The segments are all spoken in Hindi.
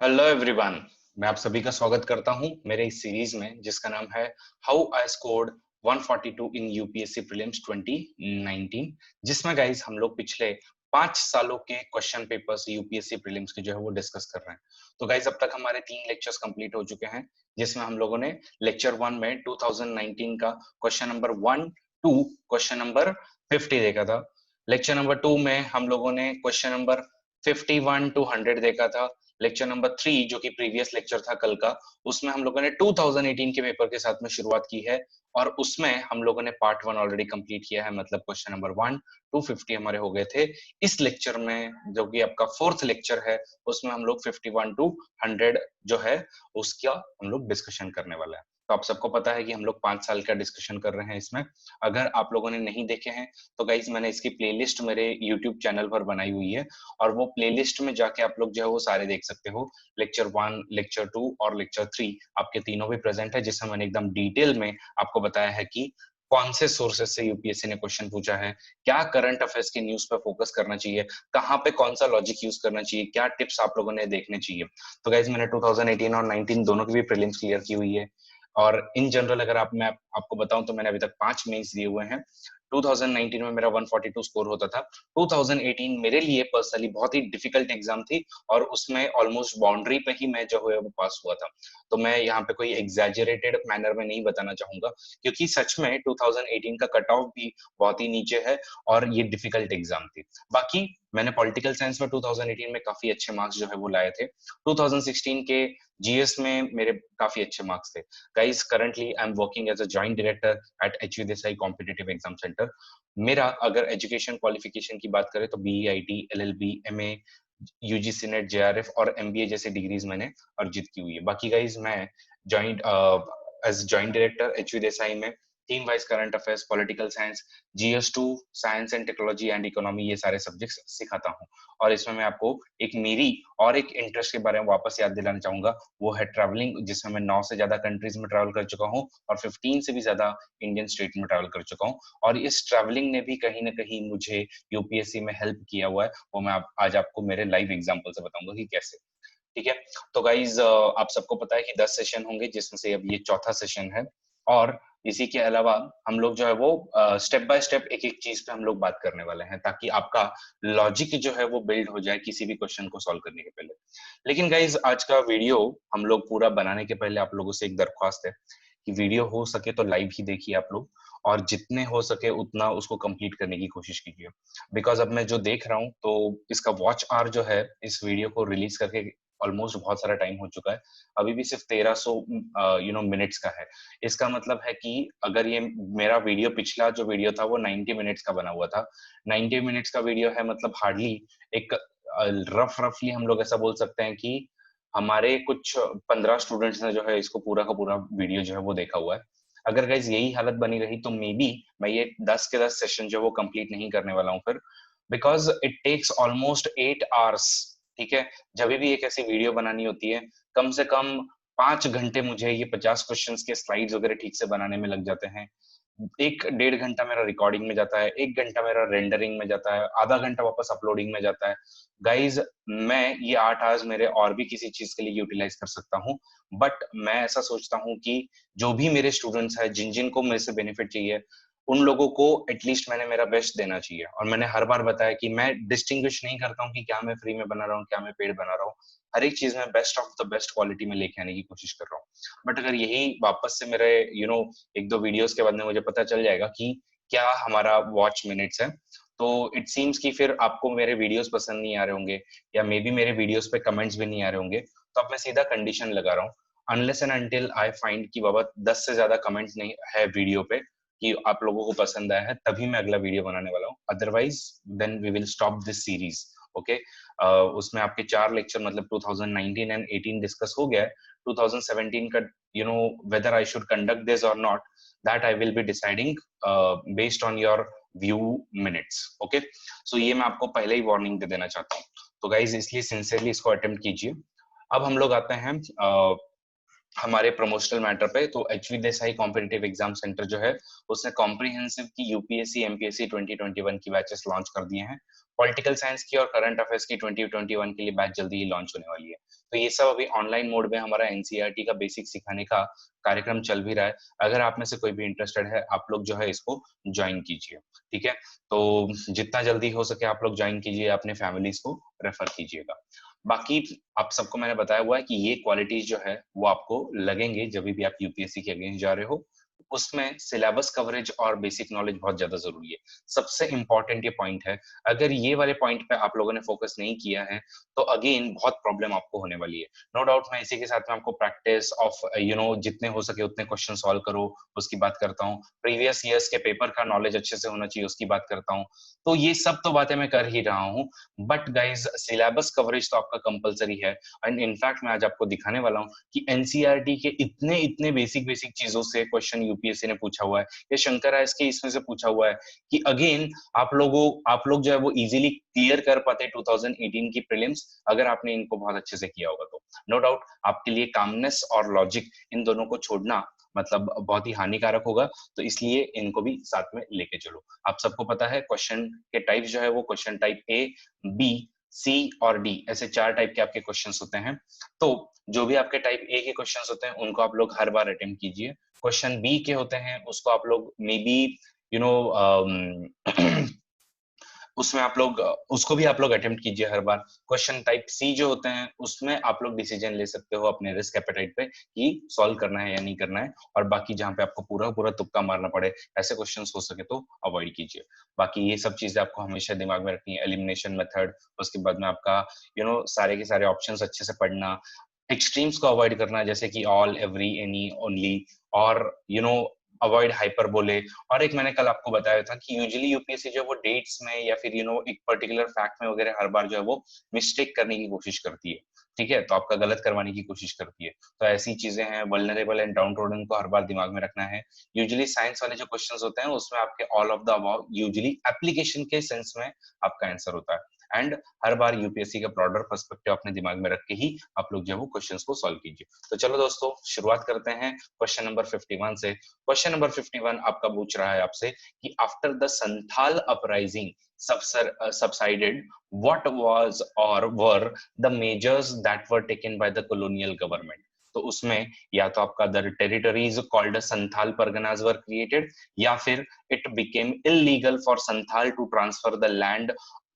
Hello everyone. मैं आप सभी का स्वागत करता हूं मेरे इस सीरीज में जिसका नाम है how I scored 142 in UPSC prelims 2019, जिसमें गाइस हम लोग पिछले 5 सालों के क्वेश्चन पेपर्स यूपीएससी प्रीलिम्स के जो है वो डिस्कस कर रहे हैं। तो गाइस अब तक हमारे 3 लेक्चर्स कंप्लीट हो चुके हैं, जिसमें हम लोगों ने लेक्चर 1 में 2019 का question number 1 to question number 50 देखा था। लेक्चर नंबर 2 में हम लोगों ने क्वेश्चन नंबर 51 टू 100 देखा था। लेक्चर नंबर 3 जो कि प्रीवियस लेक्चर था कल का, उसमें हम लोगों ने 2018 के पेपर के साथ में शुरुआत की है और उसमें हम लोगों ने पार्ट 1 ऑलरेडी कंप्लीट किया है, मतलब क्वेश्चन नंबर 1 टू 50 हमारे हो गए थे। इस लेक्चर में जो कि आपका 4th लेक्चर है, उसमें हम लोग 51 टू 100 जो है उसका हम लोग डिस्कशन करने वाला है। तो आप सबको पता है कि हम लोग 5 साल का डिस्कशन कर रहे हैं इसमें। अगर आप लोगों ने नहीं देखे हैं तो गाइज मैंने इसकी प्लेलिस्ट मेरे यूट्यूब चैनल पर बनाई हुई है और वो प्लेलिस्ट में जाके आप लोग जो है वो सारे देख सकते हो। लेक्चर 1, लेक्चर 2 और लेक्चर 3 आपके तीनों भी प्रेजेंट है, जिसमें मैंने एकदम डिटेल में आपको बताया है कि कौन से सोर्सेस से यूपीएससी ने क्वेश्चन पूछा है, क्या करंट अफेयर्स की न्यूज पे फोकस करना चाहिए, कहाँ पे कौन सा लॉजिक यूज करना चाहिए, क्या टिप्स आप लोगों ने देखने चाहिए। तो गाइज मैंने 2018 और 19 दोनों की भी प्रीलिम्स क्लियर की हुई है और इन जनरल अगर आपको बताऊं तो मैंने अभी तक 5 मेंस दिए हुए हैं। 2019 में मेरा 142 स्कोर होता था। 2018 मेरे लिए पर्सनली बहुत ही डिफिकल्ट एग्जाम थी और उसमें ऑलमोस्ट बाउंड्री पे ही मैं जो है वो पास हुआ था। तो मैं यहाँ पे कोई एग्जैजरेटेड मैनर में नहीं बताना चाहूंगा, क्योंकि सच में 2018 का कट ऑफ भी बहुत ही नीचे है और ये डिफिकल्ट एग्जाम थी। बाकी मैंने पॉलिटिकल साइंस में 2018 में काफी अच्छे मार्क्स जो है वो लाए थे। 2016 के जीएस में मेरे काफी अच्छे मार्क्स थे। Guys currently I am working as a joint director at HU Desai competitive exam centre. मेरा अगर एजुकेशन क्वालिफिकेशन की बात करें तो BE IT, LLB, MA, UGC NET, JRF और एमबीए जैसे डिग्रीज मैंने अर्जित की हुई है। बाकी गाइज मैं joint as joint director HU Desai में theme wise current affairs, political science, GS two, science and technology and economy, ये सारे सब्जेक्ट्स सिखाता हूँ। और इसमें मैं आपको एक मेरी और एक इंटरेस्ट के बारे में वापस याद दिलाना चाहूंगा, वो है ट्रैवलिंग, जिसमें मैं 9 से ज्यादा कंट्रीज में ट्रैवल कर चुका हूँ और 15 से भी ज्यादा इंडियन स्टेट में ट्रैवल कर चुका हूँ। और इस ट्रैवलिंग ने भी कहीं ना कहीं मुझे यूपीएससी में हेल्प किया हुआ है, वो मैं आज आपको मेरे लाइव एग्जाम्पल से बताऊंगा कि कैसे। ठीक है। तो गाइज आप सबको पता है कि 10 सेशन होंगे, जिसमें से अब ये चौथा सेशन है और इसी के अलावा हम लोग जो है वो स्टेप बाय स्टेप एक एक चीज पे हम लोग बात करने वाले हैं, ताकि आपका लॉजिक जो है वो बिल्ड हो जाए किसी भी क्वेश्चन को सॉल्व करने के पहले। लेकिन गाइज आज का वीडियो हम लोग पूरा बनाने के पहले आप लोगों से एक दरख्वास्त है कि वीडियो हो सके तो लाइव ही देखिए आप लोग, और जितने हो सके उतना उसको कंप्लीट करने की कोशिश कीजिए। बिकॉज अब मैं जो देख रहा हूँ तो इसका वॉच आवर जो है इस वीडियो को रिलीज करके ऑलमोस्ट बहुत सारा टाइम हो चुका है। अभी भी सिर्फ 1300 मिनट्स का है। इसका मतलब है कि अगर ये मेरा वीडियो पिछला जो वीडियो था वो 90 मिनट्स का बना हुआ था, 90 मिनट्स का वीडियो है, मतलब हार्डली एक रफली हम लोग ऐसा बोल सकते हैं कि हमारे कुछ 15 स्टूडेंट्स ने जो है इसको पूरा का पूरा वीडियो जो है वो देखा हुआ है। अगर गाइज यही हालत बनी रही तो मे बी मैं ये 10 के 10 सेशन जो वो कंप्लीट नहीं करने वाला हूँ फिर, because it takes almost 8 hours. ठीक है। जब भी एक ऐसी वीडियो बनानी होती है, कम से कम 5 घंटे मुझे ये 50 क्वेश्चन के स्लाइड्स वगैरह ठीक से बनाने में लग जाते हैं। 1 डेढ़ घंटा मेरा रिकॉर्डिंग में जाता है, 1 घंटा मेरा रेंडरिंग में जाता है, आधा घंटा वापस अपलोडिंग में जाता है। गाइज मैं ये 8 आवर्स मेरे और भी किसी चीज के लिए यूटिलाइज कर सकता हूँ, बट मैं ऐसा सोचता हूँ कि जो भी मेरे स्टूडेंट्स हैं, जिन जिन को मेरे से बेनिफिट चाहिए, उन लोगों को एटलीस्ट मैंने मेरा बेस्ट देना चाहिए। और मैंने हर बार बताया कि मैं डिस्टिंग्विश नहीं करता हूँ कि क्या मैं फ्री में बना रहा हूँ, क्या मैं पेड बना रहा हूँ। हर एक चीज में best of the best quality में लेके आने की कोशिश कर रहा हूँ। बट अगर यही वापस से मेरे एक दो वीडियोस के बाद में मुझे पता चल जाएगा कि क्या हमारा वॉच मिनट्स है, तो इट सीम्स कि फिर आपको मेरे वीडियोस पसंद नहीं आ रहे होंगे, या मे बी मेरे वीडियोस पे कमेंट्स भी नहीं आ रहे होंगे। तो अब मैं सीधा कंडीशन लगा रहा हूँ, unless and until I find कि बाबा 10 से ज्यादा कमेंट्स नहीं है वीडियो पे कि आप लोगों को पसंद आया है, तभी मैं अगला वीडियो बनाने वाला हूँ। Otherwise then we will stop this series. Okay. उसमें आपके 4 लेक्चर मतलब 2019 एंड 18 डिस्कस हो गया है। 2017 का whether I should conduct this or not, that I will be deciding based on your view minutes. Okay, so ये मैं आपको पहले ही वार्निंग दे देना चाहता हूँ। तो गाइज इसलिए सिंसियरली इसको अटेम्प्ट कीजिए। अब हम लोग आते हैं हमारे प्रमोशनल मैटर पे। तो HV Desai competitive exam centre जो है उसने कॉम्प्रिहेंसिव की यूपीएससी एमपीएससी 2021 की बैचेस लॉन्च कर दिए हैं। पॉलिटिकल साइंस की और करंट अफेयर्स की 2021 के लिए बैच जल्दी ही लॉन्च होने वाली है। तो ये सब अभी ऑनलाइन मोड में हमारा एनसीईआरटी का बेसिक सिखाने का कार्यक्रम चल भी रहा है। अगर आप में से कोई भी इंटरेस्टेड है, आप लोग जो है इसको ज्वाइन कीजिए, ठीक है। तो जितना जल्दी हो सके आप लोग ज्वाइन कीजिए, अपने फैमिलीज को रेफर कीजिएगा। बाकी आप सबको मैंने बताया हुआ है कि ये क्वालिटीज जो है वो आपको लगेंगे जब भी आप यूपीएससी के अगेंस्ट जा रहे हो। उसमें सिलेबस कवरेज और बेसिक नॉलेज बहुत ज्यादा जरूरी है। सबसे इंपॉर्टेंट ये पॉइंट है, अगर ये वाले पॉइंट पे आप लोगों ने फोकस नहीं किया है तो अगेन बहुत प्रॉब्लम आपको होने वाली है। नो डाउट मैं इसी के साथ में आपको प्रैक्टिस ऑफ जितने हो सके उतने क्वेश्चन सॉल्व करो उसकी बात करता हूँ। प्रीवियस ईयर्स के पेपर का नॉलेज अच्छे से होना चाहिए उसकी बात करता हूँ। तो ये सब तो बातें मैं कर ही रहा हूँ, बट गाइज सिलेबस कवरेज तो आपका कंपलसरी है। एंड इनफैक्ट मैं आज आपको दिखाने वाला हूँ कि एनसीईआरटी के इतने इतने बेसिक बेसिक चीजों से क्वेश्चन यूपीएससी ने पूछा हुआ है, या शंकर आईएएस के इसमें से पूछा हुआ है कि अगेन आप लोग जो है वो इजीली क्लियर कर पाते 2018 की प्रीलिम्स, अगर आपने इनको बहुत अच्छे से किया होगा तो। नो डाउट आपके लिए कामनेस और लॉजिक इन दोनों को छोड़ना मतलब बहुत ही हानिकारक होगा, तो इसलिए इनको भी साथ में लेके चलो। आप सबको पता है क्वेश्चन के टाइप जो है वो क्वेश्चन टाइप ए, बी, सी और डी, ऐसे 4 टाइप के आपके क्वेश्चंस होते हैं। तो जो भी आपके टाइप ए के क्वेश्चंस होते हैं उनको आप लोग हर बार अटेम्प्ट कीजिए। क्वेश्चन बी के होते हैं उसको आप लोग मे बी यू नो उसमें आप लोग उसको भी आप लोग अटेम्प्ट कीजिए हर बार। क्वेश्चन टाइप सी जो होते हैं उसमें आप लोग डिसीजन ले सकते हो अपने रिस्क एपेटाइट पे कि सॉल्व करना है या नहीं करना है, और बाकी जहां पे आपको पूरा पूरा तुक्का मारना पड़े ऐसे क्वेश्चंस हो सके तो अवॉइड कीजिए। बाकी ये सब चीजें आपको हमेशा दिमाग में रखनी है, एलिमिनेशन मेथड, उसके बाद में आपका सारे के सारे ऑप्शंस अच्छे से पढ़ना, एक्सट्रीम्स को अवॉइड करना जैसे कि ऑल, एवरी, एनी, ओनली, और अवॉइड हाइपरबोले। और एक मैंने कल आपको बताया था कि यूजुअली यूपीएससी जो है वो डेट्स में या फिर एक पर्टिकुलर फैक्ट में वगैरह हर बार जो है वो मिस्टेक करने की कोशिश करती है, ठीक है, तो आपका गलत करवाने की कोशिश करती है। तो ऐसी चीजें हैं, वल्नरेबल एंड डाउन रोडन को हर बार दिमाग में रखना है। यूजुअली साइंस वाले जो क्वेश्चंस होते हैं उसमें आपके all of the above usually application के सेंस में आपका आंसर होता है। एंड हर बार यूपीएससी का ब्रॉडर पर्सपेक्टिव अपने दिमाग में रख के ही आप लोग जो है वो क्वेश्चंस को सॉल्व कीजिए। तो चलो दोस्तों शुरुआत करते हैं क्वेश्चन नंबर 51 से। क्वेश्चन नंबर 51 आपका पूछ रहा है आपसे कि after the Santhal uprising subsided, what was or were the measures that were taken by the colonial government? तो उसमें या तो आपका the territories called Santhal Parganas were created, या फिर it became illegal for Santhal to transfer the land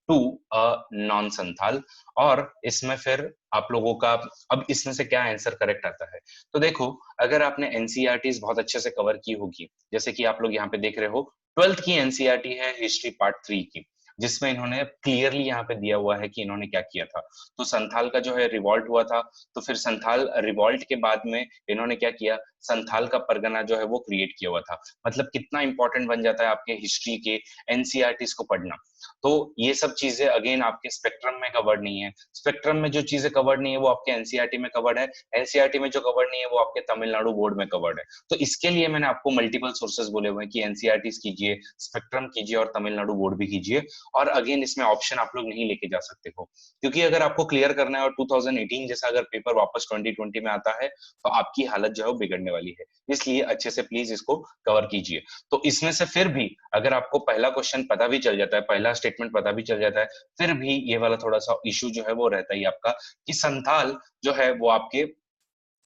to a non Santhal. और इसमें फिर आप लोगों का अब इसमें से क्या आंसर करेक्ट आता है। तो देखो, अगर आपने एनसीईआरटीज बहुत अच्छे से कवर की होगी, जैसे कि आप लोग यहाँ पे देख रहे हो 12th की एनसीईआरटी है हिस्ट्री पार्ट 3 की, जिसमें इन्होंने क्लियरली यहाँ पे दिया हुआ है कि इन्होंने क्या किया था। तो संथाल का जो है रिवॉल्ट हुआ था, तो फिर संथाल रिवॉल्ट के बाद में इन्होंने क्या किया, संथाल का परगना जो है वो क्रिएट किया हुआ था। मतलब कितना इंपॉर्टेंट बन जाता है आपके हिस्ट्री के एनसीईआरटीज को पढ़ना। तो ये सब चीजें अगेन आपके स्पेक्ट्रम में कवर्ड नहीं है। स्पेक्ट्रम में जो चीजें कवर्ड नहीं है वो आपके एनसीईआरटी में कवर्ड है, एनसीईआरटी में जो कवर्ड नहीं है वो आपके तमिलनाडु बोर्ड में कवर्ड है। तो इसके लिए मैंने आपको मल्टीपल सोर्सेज बोले हुए हैं कि एनसीईआरटीज कीजिए, स्पेक्ट्रम कीजिए और तमिलनाडु बोर्ड भी कीजिए। और अगेन इसमें ऑप्शन आप लोग नहीं लेके जा सकते हो, क्योंकि अगर आपको क्लियर करना है और 2018 जैसा अगर पेपर वापस 2020 में आता है तो आपकी हालत जो है वो बिगड़ने वाली है। इसलिए अच्छे से प्लीज इसको कवर कीजिए। तो इसमें से फिर भी अगर आपको पहला क्वेश्चन पता भी चल जाता है, पहला स्टेटमेंट पता भी चल जाता है, फिर भी ये वाला थोड़ा सा इशू जो है वो रहता ही आपका कि संथाल जो है वो आपके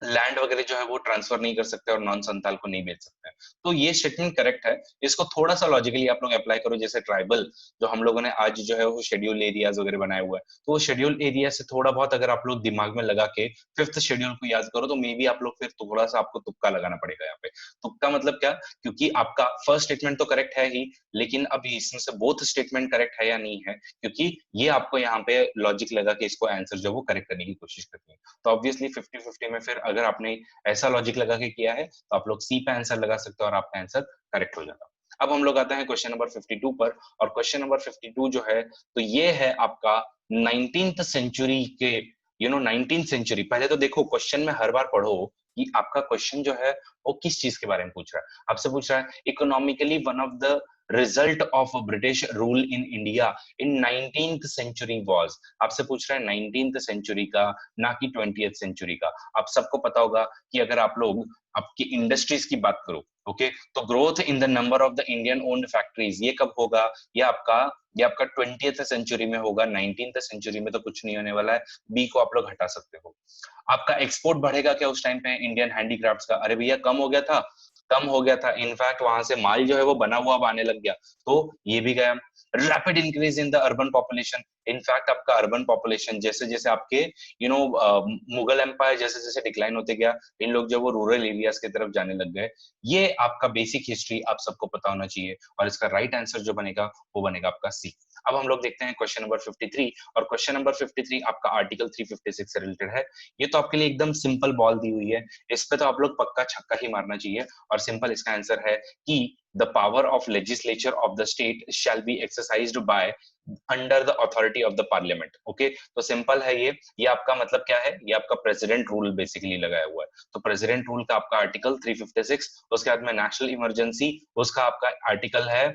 लैंड वगैरह जो है वो ट्रांसफर नहीं कर सकते और नॉन संथाल को नहीं बेच सकते। तो ये स्टेटमेंट करेक्ट है। इसको थोड़ा सा लॉजिकली आप लोग अप्लाई करो, जैसे ट्राइबल जो हम लोगों ने आज जो है वो शेड्यूल एरियाज वगैरह बनाए हुआ है, तो वो शेड्यूल एरिया से थोड़ा बहुत अगर आप लोग दिमाग में लगा के फिफ्थ शेड्यूल को याद करो तो मे बी आप लोग फिर थोड़ा सा आपको तुक्का लगाना पड़ेगा यहाँ पे। तुक्का मतलब क्या, क्योंकि आपका फर्स्ट स्टेटमेंट तो करेक्ट है ही, लेकिन अभी इसमें से बोथ स्टेटमेंट करेक्ट है या नहीं है, क्योंकि ये आपको यहाँ पे लॉजिक लगा के इसको आंसर जो वो करेक्ट करने की कोशिश करती है। तो ऑब्वियसली 50-50 में फिर अगर आपने ऐसा लॉजिक लगा के किया है तो आप लोग सी पे आंसर लगा सकते हो और आपका आंसर करेक्ट हो जाता। अब हम लोग आते हैं क्वेश्चन नंबर 52 पर, और क्वेश्चन नंबर 52 जो है तो ये है आपका 19th सेंचुरी के 19th सेंचुरी। पहले तो देखो क्वेश्चन में हर बार पढ़ो कि आपका क्वेश्चन जो है वो किस चीज के बारे में पूछ रहा है। आपसे पूछ रहा है economically one of the result of British rule in India in 19th century was. आपसे पूछ रहा है 19th सेंचुरी का, ना कि 20th सेंचुरी का। आप सबको पता होगा कि अगर आप लोग आपकी इंडस्ट्रीज की बात करो, ओके तो growth in the number of the Indian owned factories ये कब होगा? ये आपका 20th सेंचुरी में होगा, 19th सेंचुरी में तो कुछ नहीं होने वाला है, बी को आप लोग हटा सकते हो। आपका एक्सपोर्ट बढ़ेगा क्या उस टाइम पे इंडियन हैंडीक्राफ्ट्स का? अरे भैया कम हो गया था, कम हो गया था, इनफैक्ट वहां से माल जो है वो बना हुआ अब आने लग गया, तो ये भी गया। Rapid increase in the urban population, in fact आपका अर्बन पॉपुलेशन जैसे जैसे आपके मुगल एम्पायर जैसे जैसे डिक्लाइन होते गया, इन लोग जो वो रूरल एरियाज की तरफ जाने लग गए। ये आपका बेसिक हिस्ट्री आप सबको पता होना चाहिए, और इसका राइट आंसर जो बनेगा वो बनेगा आपका सी। अब हम लोग देखते हैं क्वेश्चन नंबर 53, और क्वेश्चन नंबर 53 आपका आर्टिकल 356 से रिलेटेड है। ये तो आपके लिए एकदम सिंपल बॉल दी हुई है, इस पे तो आप लोग पक्का छक्का ही मारना चाहिए, और सिंपल इसका आंसर है कि the power of legislature of the state shall be exercised by under the authority of the parliament. Okay तो सिंपल है ये आपका मतलब क्या है, ये आपका प्रेसिडेंट रूल बेसिकली लगाया हुआ है। तो प्रेसिडेंट रूल का आपका आर्टिकल 356, उसके बाद में नेशनल इमरजेंसी उसका आपका आर्टिकल है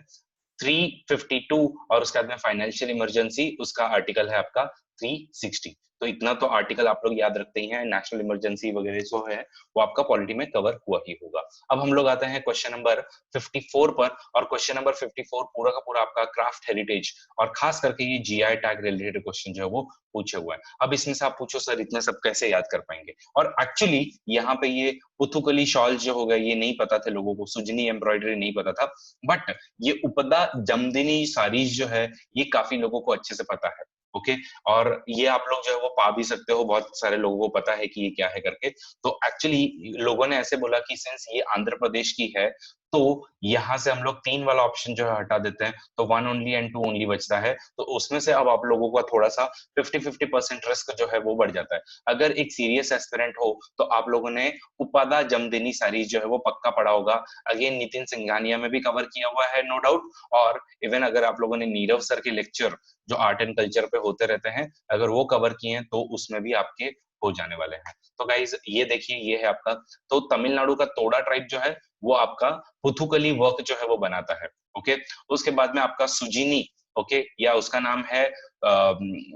352, और उसके बाद में फाइनेंशियल इमरजेंसी उसका आर्टिकल है आपका 360। तो इतना तो आर्टिकल आप लोग याद रखते ही हैं, नेशनल इमरजेंसी वगैरह जो है वो आपका पॉलिटी में कवर हुआ ही होगा। अब हम लोग आते हैं क्वेश्चन नंबर 54 पर, और क्वेश्चन नंबर 54 पूरा का पूरा आपका क्राफ्ट हेरिटेज और खास करके ये जीआई टैग रिलेटेड क्वेश्चन जो है वो पूछे हुआ है। अब इसमें से आप पूछो सर इतने सब कैसे याद कर पाएंगे, और एक्चुअली यहाँ पे ये पुथुकली शॉल जो हो गए ये नहीं पता थे लोगों को, सुजनी एम्ब्रॉयडरी नहीं पता था, बट ये उपदा जमदिनी साड़ीज जो है ये काफी लोगों को अच्छे से पता है। ओके और ये आप लोग जो है वो पा भी सकते हो, बहुत सारे लोगों को पता है कि ये क्या है करके। तो एक्चुअली लोगों ने ऐसे बोला कि सिंस ये आंध्र प्रदेश की है तो यहां से हम लोग 3 वाला ऑप्शन जो है हटा देते हैं, तो 1 ओनली एंड 2 ओनली बचता है, तो उसमें से अब आप लोगों का थोड़ा सा 50-50% रिस्क जो है वो बढ़ जाता है। अगर एक सीरियस एस्पिरेंट हो तो आप लोगों ने उपादा जमदिनी साड़ीज जो है वो पक्का पढ़ा होगा, अगेन नितिन सिंघानिया में भी कवर किया हुआ है नो डाउट, और इवन अगर आप लोगों ने नीरव सर के लेक्चर जो आर्ट एंड कल्चर पे होते रहते हैं अगर वो कवर किए हैं तो उसमें भी आपके हो जाने वाले हैं। तो गाइज ये देखिए ये है आपका, तो तमिलनाडु का तोड़ा ट्राइब जो है वो आपका पुथुकली वर्क जो है वो बनाता है। ओके उसके बाद में आपका सुजीनी, ओके या उसका नाम है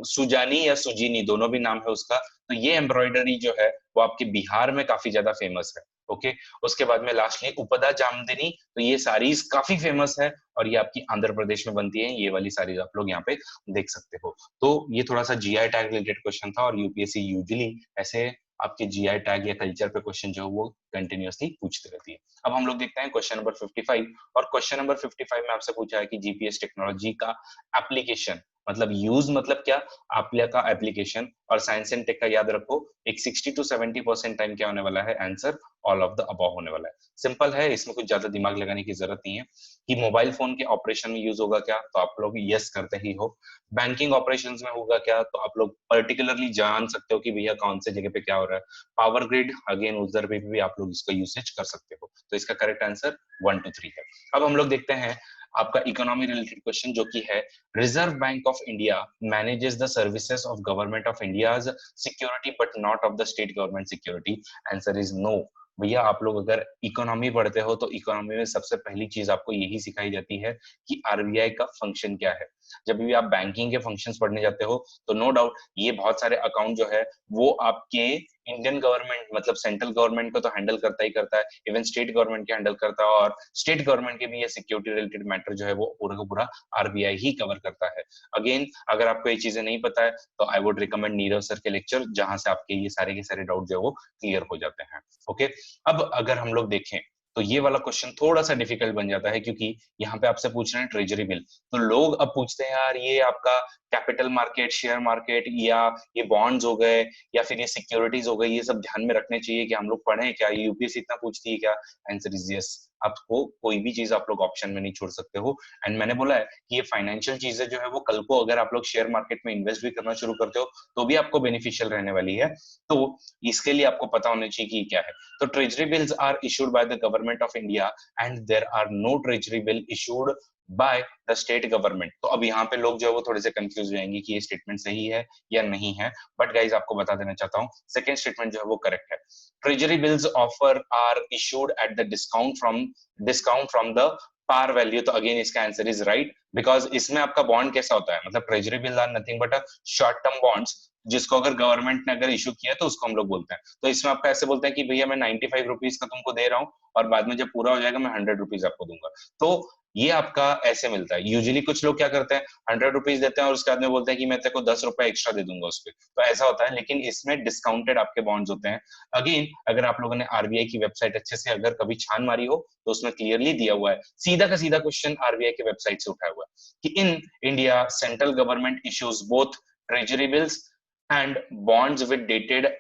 सुजानी या सुजीनी दोनों भी नाम है उसका, तो ये एम्ब्रॉयडरी जो है वो आपके बिहार में काफी ज्यादा फेमस है। ओके उसके बाद में लास्टली उपदा जामदिनी, तो ये साड़ीज काफी फेमस है और ये आपकी आंध्र प्रदेश में बनती है, ये वाली साड़ीज आप लोग यहाँ पे देख सकते हो। तो ये थोड़ा सा जीआई टैग रिलेटेड क्वेश्चन था, और यूपीएससी यूजुअली ऐसे आपके जीआई टैग या कल्चर पे क्वेश्चन जो है वो कंटिन्यूअसली पूछती रहती है। अब हम लोग देखते हैं क्वेश्चन नंबर 55, और क्वेश्चन नंबर 55 में आपसे पूछा है कि जीपीएस टेक्नोलॉजी का एप्लीकेशन मतलब यूज मतलब क्या, आपल्या का एप्लीकेशन, और साइंस एंड टेक का याद रखो एक 60 to 70% टाइम क्या होने वाला है, answer all of the above होने वाला है। सिंपल है, इसमें कुछ ज्यादा दिमाग लगाने की जरूरत नहीं है। कि मोबाइल फोन के ऑपरेशन में यूज होगा क्या, तो आप लोग यस करते ही हो। बैंकिंग ऑपरेशंस में होगा क्या, तो आप लोग पर्टिकुलरली जान सकते हो कि भैया कौन से जगह पे क्या हो रहा है। पावर ग्रिड अगेन उधर पे भी आप लोग इसका यूसेज कर सकते हो, तो इसका करेक्ट आंसर 1 to 3 है। अब हम लोग देखते हैं आपका इकोनॉमी रिलेटेड क्वेश्चन जो कि है Reserve Bank of India manages the services of government of India's security but not of the state government security. Answer is no. भैया आप लोग अगर इकोनॉमी पढ़ते हो तो इकोनॉमी में सबसे पहली चीज आपको यही सिखाई जाती है कि आरबीआई का फंक्शन क्या है। जब भी आप बैंकिंग के फंक्शंस पढ़ने जाते हो तो नो डाउट ये बहुत सारे अकाउंट जो है वो आपके इंडियन गवर्नमेंट मतलब सेंट्रल गवर्नमेंट को तो हैंडल करता ही करता है, इवन स्टेट गवर्नमेंट के हैंडल करता है, और स्टेट गवर्नमेंट के भी ये सिक्योरिटी रिलेटेड मैटर जो है वो पूरा का पूरा आरबीआई ही कवर करता है। अगेन अगर आपको ये चीजें नहीं पता है तो I would recommend Nirav sir के लेक्चर, जहां से आपके ये सारे के सारे डाउट जो है वो क्लियर हो जाते हैं। ओके अब अगर हम लोग देखें तो ये वाला क्वेश्चन थोड़ा सा डिफिकल्ट बन जाता है, क्योंकि यहाँ पे आपसे पूछ रहे हैं ट्रेजरी बिल, तो लोग अब पूछते हैं यार ये आपका कैपिटल मार्केट शेयर मार्केट या ये बॉन्ड्स हो गए या फिर ये सिक्योरिटीज हो गई, ये सब ध्यान में रखने चाहिए कि हम लोग पढ़ें क्या, ये यूपीएससी इतना पूछती है क्या। आंसर इज यस, आपको कोई भी चीज आप लोग ऑप्शन में नहीं छोड़ सकते हो। एंड मैंने बोला है कि ये फाइनेंशियल चीजें जो है वो कल को अगर आप लोग शेयर मार्केट में इन्वेस्ट भी करना शुरू करते हो तो भी आपको बेनिफिशियल रहने वाली है, तो इसके लिए आपको पता होना चाहिए कि क्या है। तो treasury bills are issued by the government of India and there are no treasury bill issued by the state government. तो अब यहाँ पे लोग जो है वो थोड़े से कंफ्यूज हो जाएंगे कि ये स्टेटमेंट सही है या नहीं है, बट गाइज आपको बता देना चाहता हूँ सेकंड स्टेटमेंट जो है वो करेक्ट है। Treasury bills offer are issued at the discount from the par value, तो अगेन इसका आंसर इज राइट, बिकॉज इसमें आपका बॉन्ड कैसा होता है, मतलब treasury bill are nothing but a short term bonds, जिसको अगर गवर्नमेंट ने अगर इशू किया तो उसको हम लोग बोलते हैं। तो इसमें आपका ऐसे बोलते हैं कि भैया मैं 95 रुपीज का तुमको दे रहा हूँ और बाद में जब पूरा हो जाएगा मैं 100 रुपीज आपको दूंगा। तो ये आपका ऐसे मिलता है। यूजुअली कुछ लोग क्या करते हैं, 100 रुपीज देते हैं और उसके बाद में बोलते हैं कि मैं तेरे को 10 रुपए एक्स्ट्रा दे दूंगा उस पर। तो ऐसा होता है, लेकिन इसमें डिस्काउंटेड आपके बॉन्ड्स होते हैं। अगेन अगर आप लोगों ने आरबीआई की वेबसाइट अच्छे से अगर कभी छान मारी हो तो उसमें क्लियरली दिया हुआ है, सीधा का सीधा क्वेश्चन आरबीआई की वेबसाइट से उठाया हुआ है कि in India central government issues both treasury bills and bonds with dated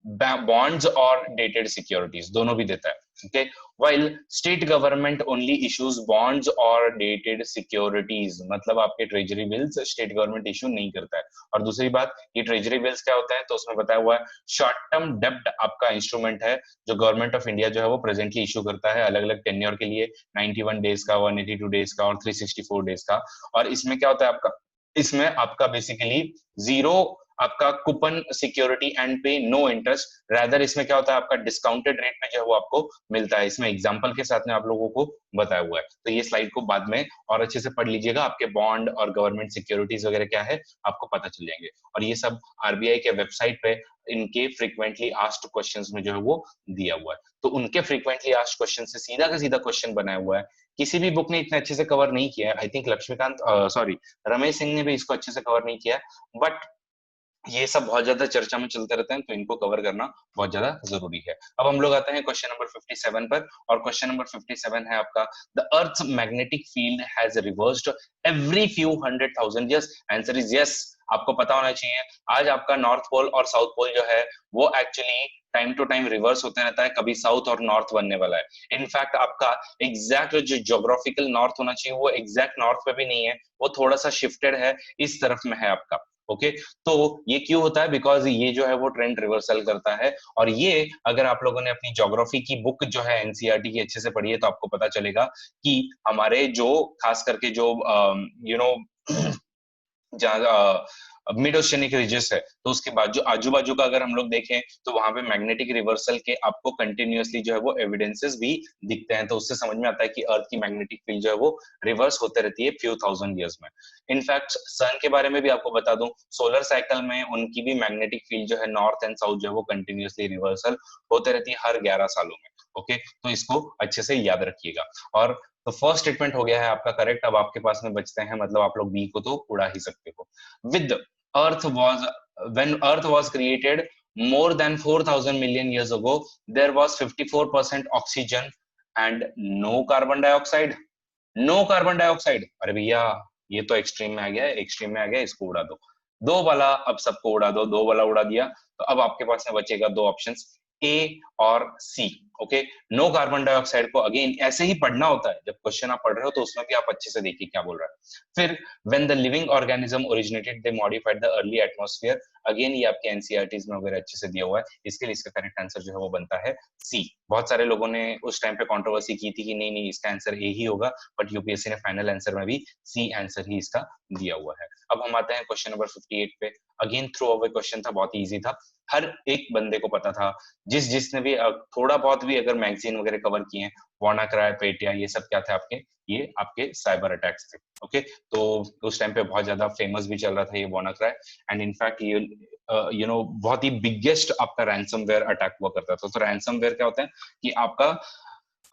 bonds और डेटेड सिक्योरिटीज, दोनों भी देता है। Okay, while state government only issues bonds और dated securities, मतलब आपके treasury bills state government issue नहीं करता है। और दूसरी बात, ये ट्रेजरी बिल्स क्या होता है तो उसमें बताया हुआ है शॉर्ट टर्म डेब्ट आपका इंस्ट्रूमेंट है जो गवर्नमेंट ऑफ इंडिया जो है वो प्रेजेंटली इशू करता है अलग अलग टेन्योर के लिए, 91 डेज का, 182 डेज का और 364 डेज का। और इसमें क्या होता है आपका, इसमें आपका बेसिकली जीरो आपका कूपन सिक्योरिटी एंड पे नो इंटरेस्ट, रैदर इसमें क्या होता है आपका डिस्काउंटेड रेट में जो है वो आपको मिलता है। इसमें एग्जांपल के साथ में आप लोगों को बताया हुआ है, तो ये स्लाइड को बाद में और अच्छे से पढ़ लीजिएगा, आपके बॉन्ड और गवर्नमेंट सिक्योरिटीज वगैरह क्या है आपको पता चल जाएंगे। और ये सब आरबीआई के वेबसाइट पे इनके फ्रीक्वेंटली आस्क्ड क्वेश्चंस में जो है वो दिया हुआ है। तो उनके फ्रीक्वेंटली आस्क्ड क्वेश्चन से सीधा का सीधा क्वेश्चन बनाया हुआ है। किसी भी बुक ने इतने अच्छे से कवर नहीं किया है, I think Laxmikanth sorry Ramesh Singh ने भी इसको अच्छे से कवर नहीं किया, बट ये सब बहुत ज्यादा चर्चा में चलते रहते हैं तो इनको कवर करना बहुत ज्यादा जरूरी है। अब हम लोग आते हैं क्वेश्चन नंबर 57 पर, और क्वेश्चन नंबर 57 है आपका, the earth magnetic field has reversed every few 100,000 yes. Answer is yes. आपको पता होना चाहिए आज आपका नॉर्थ पोल और साउथ पोल जो है वो actually time to time reverse होते रहता है, कभी साउथ और नॉर्थ बनने वाला है। इनफैक्ट आपका एग्जैक्ट जो ज्योग्राफिकल नॉर्थ होना चाहिए वो एग्जैक्ट नॉर्थ पे भी नहीं है, वो थोड़ा सा शिफ्टेड है, इस तरफ में है आपका। ओके तो ये क्यों होता है, बिकॉज ये जो है वो ट्रेंड रिवर्सल करता है। और ये अगर आप लोगों ने अपनी ज्योग्राफी की बुक जो है एनसीईआरटी की अच्छे से पढ़ी है तो आपको पता चलेगा कि हमारे जो खास करके जो यू नो जहाँ मिड ओशियनिक रीजस है तो उसके बाद जो आजू बाजू का अगर हम लोग देखें तो वहां पे मैग्नेटिक रिवर्सल के आपको कंटिन्यूअसली जो है वो एविडेंसेस भी दिखते हैं, तो उससे समझ में आता है कि अर्थ की मैग्नेटिक फील्ड जो है वो रिवर्स होते रहती है फ्यू थाउजेंड ईयर्स में। इनफैक्ट सन के बारे में भी आपको बता दूं, सोलर साइकिल में उनकी भी मैग्नेटिक फील्ड जो है नॉर्थ एंड साउथ जो है वो कंटिन्यूअसली रिवर्सल होते रहती है हर 11 सालों में। ओके तो इसको अच्छे से याद रखिएगा। और तो फर्स्ट स्टेटमेंट हो गया है आपका करेक्ट। अब आपके पास में बचते हैं, मतलब आप लोग बी को तो उड़ा ही सकते हो। With earth was when earth was created more than 4,000 million years ago, there was 54% oxygen and no carbon dioxide. No carbon dioxide, अरे भैया ये तो एक्सट्रीम में आ गया है, एक्सट्रीम में आ गया, इसको उड़ा दो। दो वाला अब सबको उड़ा दो, दो वाला उड़ा दिया, तो अब आपके पास में बचेगा दो ऑप्शंस, ए और सी। ओके नो कार्बन डाइऑक्साइड को अगेन ऐसे ही पढ़ना होता है, जब क्वेश्चन आप पढ़ रहे हो तो उसमें भी आप अच्छे से देखिए क्या बोल रहा है। फिर when the living organism originated they modified the early atmosphere, again ये आपके एनसीईआरटीज में वगैरह अच्छे से दिया हुआ है, इसके लिए इसका करेक्ट आंसर जो है वो बनता है सी। बहुत सारे लोगों ने उस टाइम पे कंट्रोवर्सी की थी कि नहीं नहीं इसका आंसर ए ही होगा, बट यूपीएससी ने फाइनल आंसर में भी सी आंसर ही इसका दिया हुआ है। अब हम आते हैं क्वेश्चन नंबर 58 पे। अगेन थ्रो अवे क्वेश्चन था, बहुत इजी था, हर एक बंदे को पता था, जिसने भी थोड़ा बहुत भी अगर मैगजीन वगैरह कवर किए हैं, वानाक्राई, पेटिया, ये सब क्या थे आपके, ये आपके साइबर अटैक्स थे। ओके तो उस टाइम पे बहुत ज्यादा फेमस भी चल रहा था ये वानाक्राई, एंड इनफैक्ट ये बहुत ही बिगेस्ट आपका रैंसमवेयर अटैक हुआ करता था। तो रैंसमवेयर क्या होता है कि आपका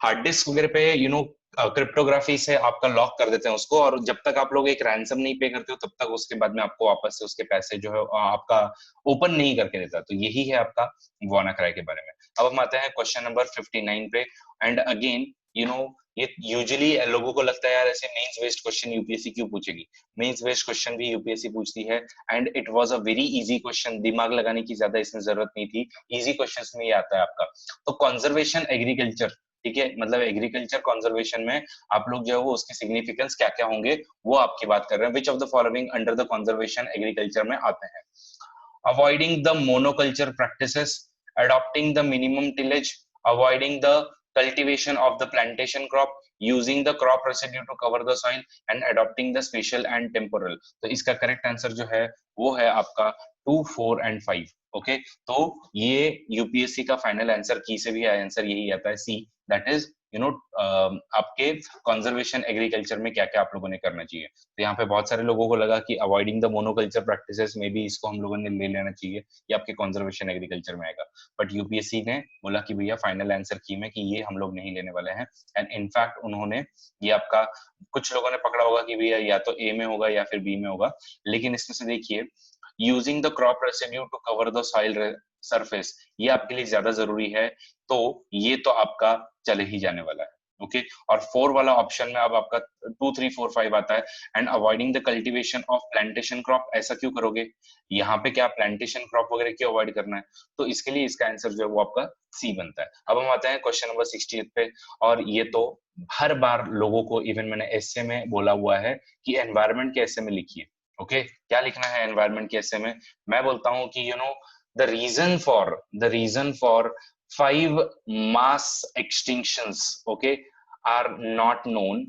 हार्ड डिस्क वगैरह पे क्रिप्टोग्राफी से आपका लॉक कर देते हैं उसको, और जब तक आप लोग एक रैंसम नहीं पे करते हो तब तक उसके बाद में आपको वापस से उसके पैसे जो है आपका ओपन नहीं करके देता। तो यही है आपका वानाक्राई के बारे में। अब हम आते हैं क्वेश्चन नंबर 59 पे। एंड अगेन ये यूजुअली लोगों को लगता है यार ऐसे मेंस बेस्ड क्वेश्चन यूपीएससी क्यों पूछेगी, मेंस बेस्ड क्वेश्चन भी यूपीएससी पूछती है, and it was a very easy question, दिमाग लगाने की ज्यादा इसमें जरूरत नहीं थी, इजी क्वेश्चंस में ये आता है आपका। तो कंजर्वेशन एग्रीकल्चर, ठीक है, मतलब एग्रीकल्चर कंजर्वेशन में आप लोग जो है वो उसके सिग्निफिकेंस क्या क्या होंगे वो आपकी बात कर रहे हैं। विच of the following under the conservation agriculture में आते हैं? Avoiding the monoculture practices, adopting the minimum tillage, avoiding the cultivation of the plantation crop, using the crop residue to cover the soil, and adopting the spatial and temporal। तो इसका करेक्ट आंसर जो है वो है आपका 2, 4 and 5। ओके तो ये यूपीएससी का फाइनल आंसर की से भी आंसर यही आता है सी, दैट इज आपके कंजर्वेशन एग्रीकल्चर में क्या क्या आप लोगों ने करना चाहिए। तो यहाँ पे बहुत सारे लोगों को लगा कि अवॉइडिंग द मोनोकल्चर प्रैक्टिसेस में भी इसको हम लोगों ने ले लेना चाहिए, ये आपके कंजर्वेशन एग्रीकल्चर में आएगा। बट यूपीएससी ने बोला कि भैया फाइनल आंसर की में कि ये हम लोग नहीं लेने वाले हैं। एंड इनफैक्ट उन्होंने ये आपका कुछ लोगों ने पकड़ा होगा कि भैया या तो ए में होगा या फिर बी में होगा, लेकिन इसमें से देखिए using the crop residue to cover the soil surface, ये आपके लिए ज्यादा जरूरी है, तो ये तो आपका चले ही जाने वाला है। ओके और 4 वाला ऑप्शन में अब आपका 2 3 4 5 आता है। And avoiding the cultivation of plantation crop, ऐसा क्यों करोगे, यहाँ पे क्या प्लांटेशन क्रॉप वगैरह क्यों अवॉइड करना है, तो इसके लिए इसका आंसर जो है वो आपका सी बनता है। अब हम आते हैं क्वेश्चन नंबर 68 पे, और ये तो हर बार लोगों को, इवन मैंने एस्से में बोला हुआ है कि एनवायरमेंट के एस्से में लिखिए। ओके क्या लिखना है एनवायरमेंट के एस्से में, मैं बोलता हूँ कि the reason for 5 mass extinctions, okay, are not known,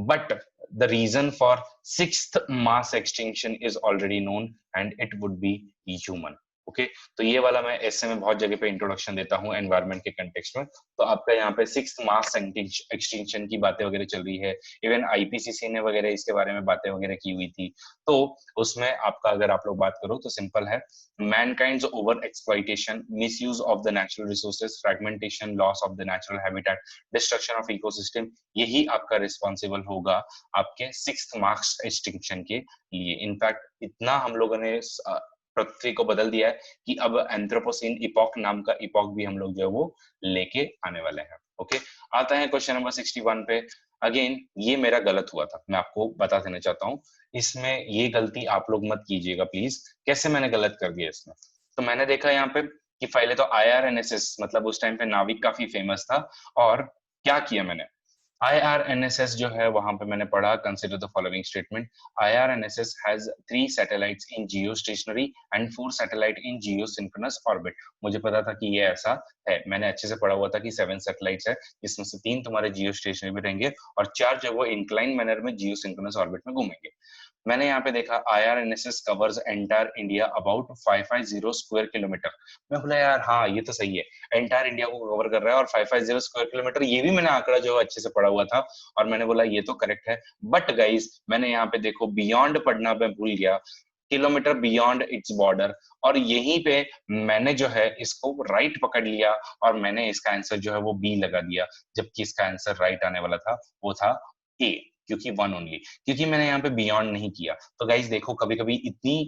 but the reason for 6th mass extinction is already known, and it would be human. Okay तो ये वाला मैं ऐसे में बहुत जगह पे इंट्रोडक्शन देता हूँ एनवायरमेंट के कंटेक्स्ट में। तो आपका यहाँ पे 6th मास एक्सटिंक्शन की बातें वगैरह चल रही है, इवन आईपीसीसी ने वगैरह इसके बारे में बातें वगैरह की हुई थी। तो उसमें आपका अगर आप लोग बात करो तो सिंपल है, mankind's over exploitation, misuse of the natural resources, fragmentation, loss of the natural habitat, destruction of ecosystem, यही आपका रिस्पॉन्सिबल होगा आपके 6th मास एक्सटिंक्शन के लिए। इनफैक्ट इतना हम लोगों ने पृथ्वी को बदल दिया है कि अब एंथ्रोपोसीन इपॉक नाम का इपॉक भी हम लोग जो है वो लेके आने वाले हैं। ओके आता है क्वेश्चन नंबर 61 पे। अगेन ये मेरा गलत हुआ था, मैं आपको बता देना चाहता हूँ, इसमें ये गलती आप लोग मत कीजिएगा प्लीज। कैसे मैंने गलत कर दिया इसमें, तो मैंने देखा यहाँ पे कि पहले तो IRNSS, मतलब उस टाइम पे नाविक काफी फेमस था, और क्या किया मैंने, IRNSS जो है वहां पे मैंने पढ़ा, consider the following statement, IRNSS has 3 satellites in geostationary and 4 satellite in geosynchronous orbit. मुझे पता था कि ये ऐसा है, मैंने अच्छे से पढ़ा हुआ था कि 7 सैटेलाइट्स है, जिसमें से 3 तुम्हारे जियोस्टेशनरी में रहेंगे और 4 जो वो इंक्लाइन मैनर में जियोसिंक्रोनस ऑर्बिट में घूमेंगे। मैंने यहाँ पे देखा IRNSS covers entire India about 550 square kilometre. मैं बोला यार हाँ ये तो सही है, एंटायर इंडिया को कवर कर रहा है और 550 स्क्वायर किलोमीटर, ये भी मैंने आंकड़ा जो अच्छे से पढ़ा हुआ था और मैंने बोला ये तो करेक्ट है। बट गाइज मैंने यहाँ पे देखो बियॉन्ड पढ़ना मैं भूल गया, किलोमीटर बियॉन्ड इट्स बॉर्डर, और यहीं पे मैंने जो है इसको राइट पकड़ लिया और मैंने इसका आंसर जो है वो बी लगा दिया, जबकि इसका आंसर राइट आने वाला था वो था ए, क्योंकि 1 ओनली, क्योंकि मैंने यहाँ पे बियॉन्ड नहीं किया। तो गाइज देखो कभी कभी इतनी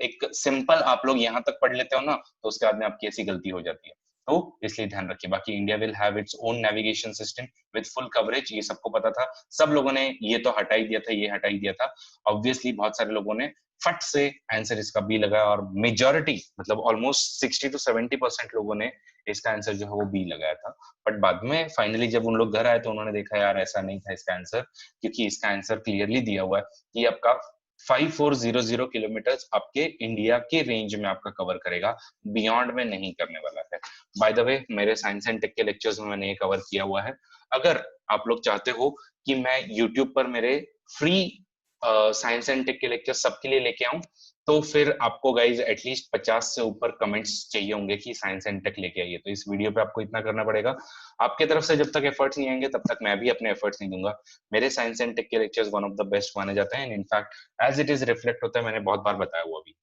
एक सिंपल आप लोग यहाँ तक पढ़ लेते हो ना, तो उसके बाद में आपकी ऐसी गलती हो जाती है, तो इसलिए ध्यान रखिए। बाकी India will have its own navigation system with full coverage, ये सबको पता था, सब लोगों ने ये तो हटा ही दिया था, ये हटा ही दिया था। ऑब्वियसली बहुत सारे लोगों ने फट से आंसर इसका बी लगाया, और मेजॉरिटी मतलब ऑलमोस्ट 60 to 70% लोगों ने इसका आंसर जो है वो बी लगाया था। बट बाद में फाइनली जब उन लोग घर आए तो उन्होंने देखा यार ऐसा नहीं था इसका आंसर, क्योंकि इसका आंसर क्लियरली दिया हुआ है कि आपका 5400 किलोमीटर आपके इंडिया के रेंज में आपका कवर करेगा, बियॉन्ड में नहीं करने वाला है। बाय द वे मेरे साइंस एंड टेक के लेक्चर्स में मैंने ये कवर किया हुआ है। अगर आप लोग चाहते हो कि मैं यूट्यूब पर मेरे फ्री साइंस एंड टेक के लेक्चर सबके लिए लेके आऊं, तो फिर आपको गाइज एटलीस्ट 50 से ऊपर कमेंट्स चाहिए होंगे कि साइंस एंड टेक लेके आइए। तो इस वीडियो पे आपको इतना करना पड़ेगा, आपके तरफ से जब तक एफर्ट्स नहीं आएंगे तब तक मैं भी अपने एफर्ट्स नहीं दूंगा। मेरे साइंस एंड टेक के lectures one of the best माने जाते हैं, in fact as it is reflect होता है, मैंने बहुत बार बताया हुआ भी।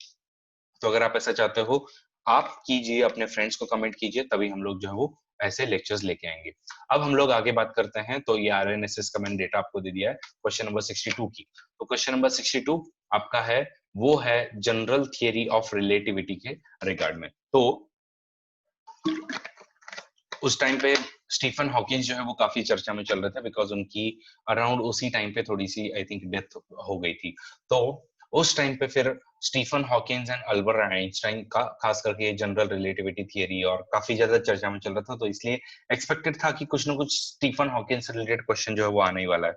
तो अगर आप ऐसा चाहते हो आप कीजिए, अपने फ्रेंड्स को कमेंट कीजिए, तभी हम लोग जो है वो ऐसे लेक्चर्स लेके आएंगे। अब हम लोग आगे बात करते हैं, तो ये आरएनएसएस का मैंने डेटा आपको दे दिया है क्वेश्चन नंबर 62 की। तो क्वेश्चन नंबर 62 आपका है, वो है जनरल थियरी ऑफ रिलेटिविटी के रिगार्ड में। तो उस टाइम पे स्टीफन हॉकिंस जो है वो काफी चर्चा में चल रहे थे, बिकॉज उनकी अराउंड उसी टाइम पे थोड़ी सी आई थिंक डेथ हो गई थी। तो उस टाइम पे फिर Stephen Hawkins and Albert Einstein का खास करके जनरल रिलेटिविटी थियरी और काफी ज्यादा चर्चा में चल रहा था, तो इसलिए एक्सपेक्टेड था कि कुछ ना कुछ स्टीफन हॉकिंस से रिलेटेड क्वेश्चन जो है वो आने ही वाला है।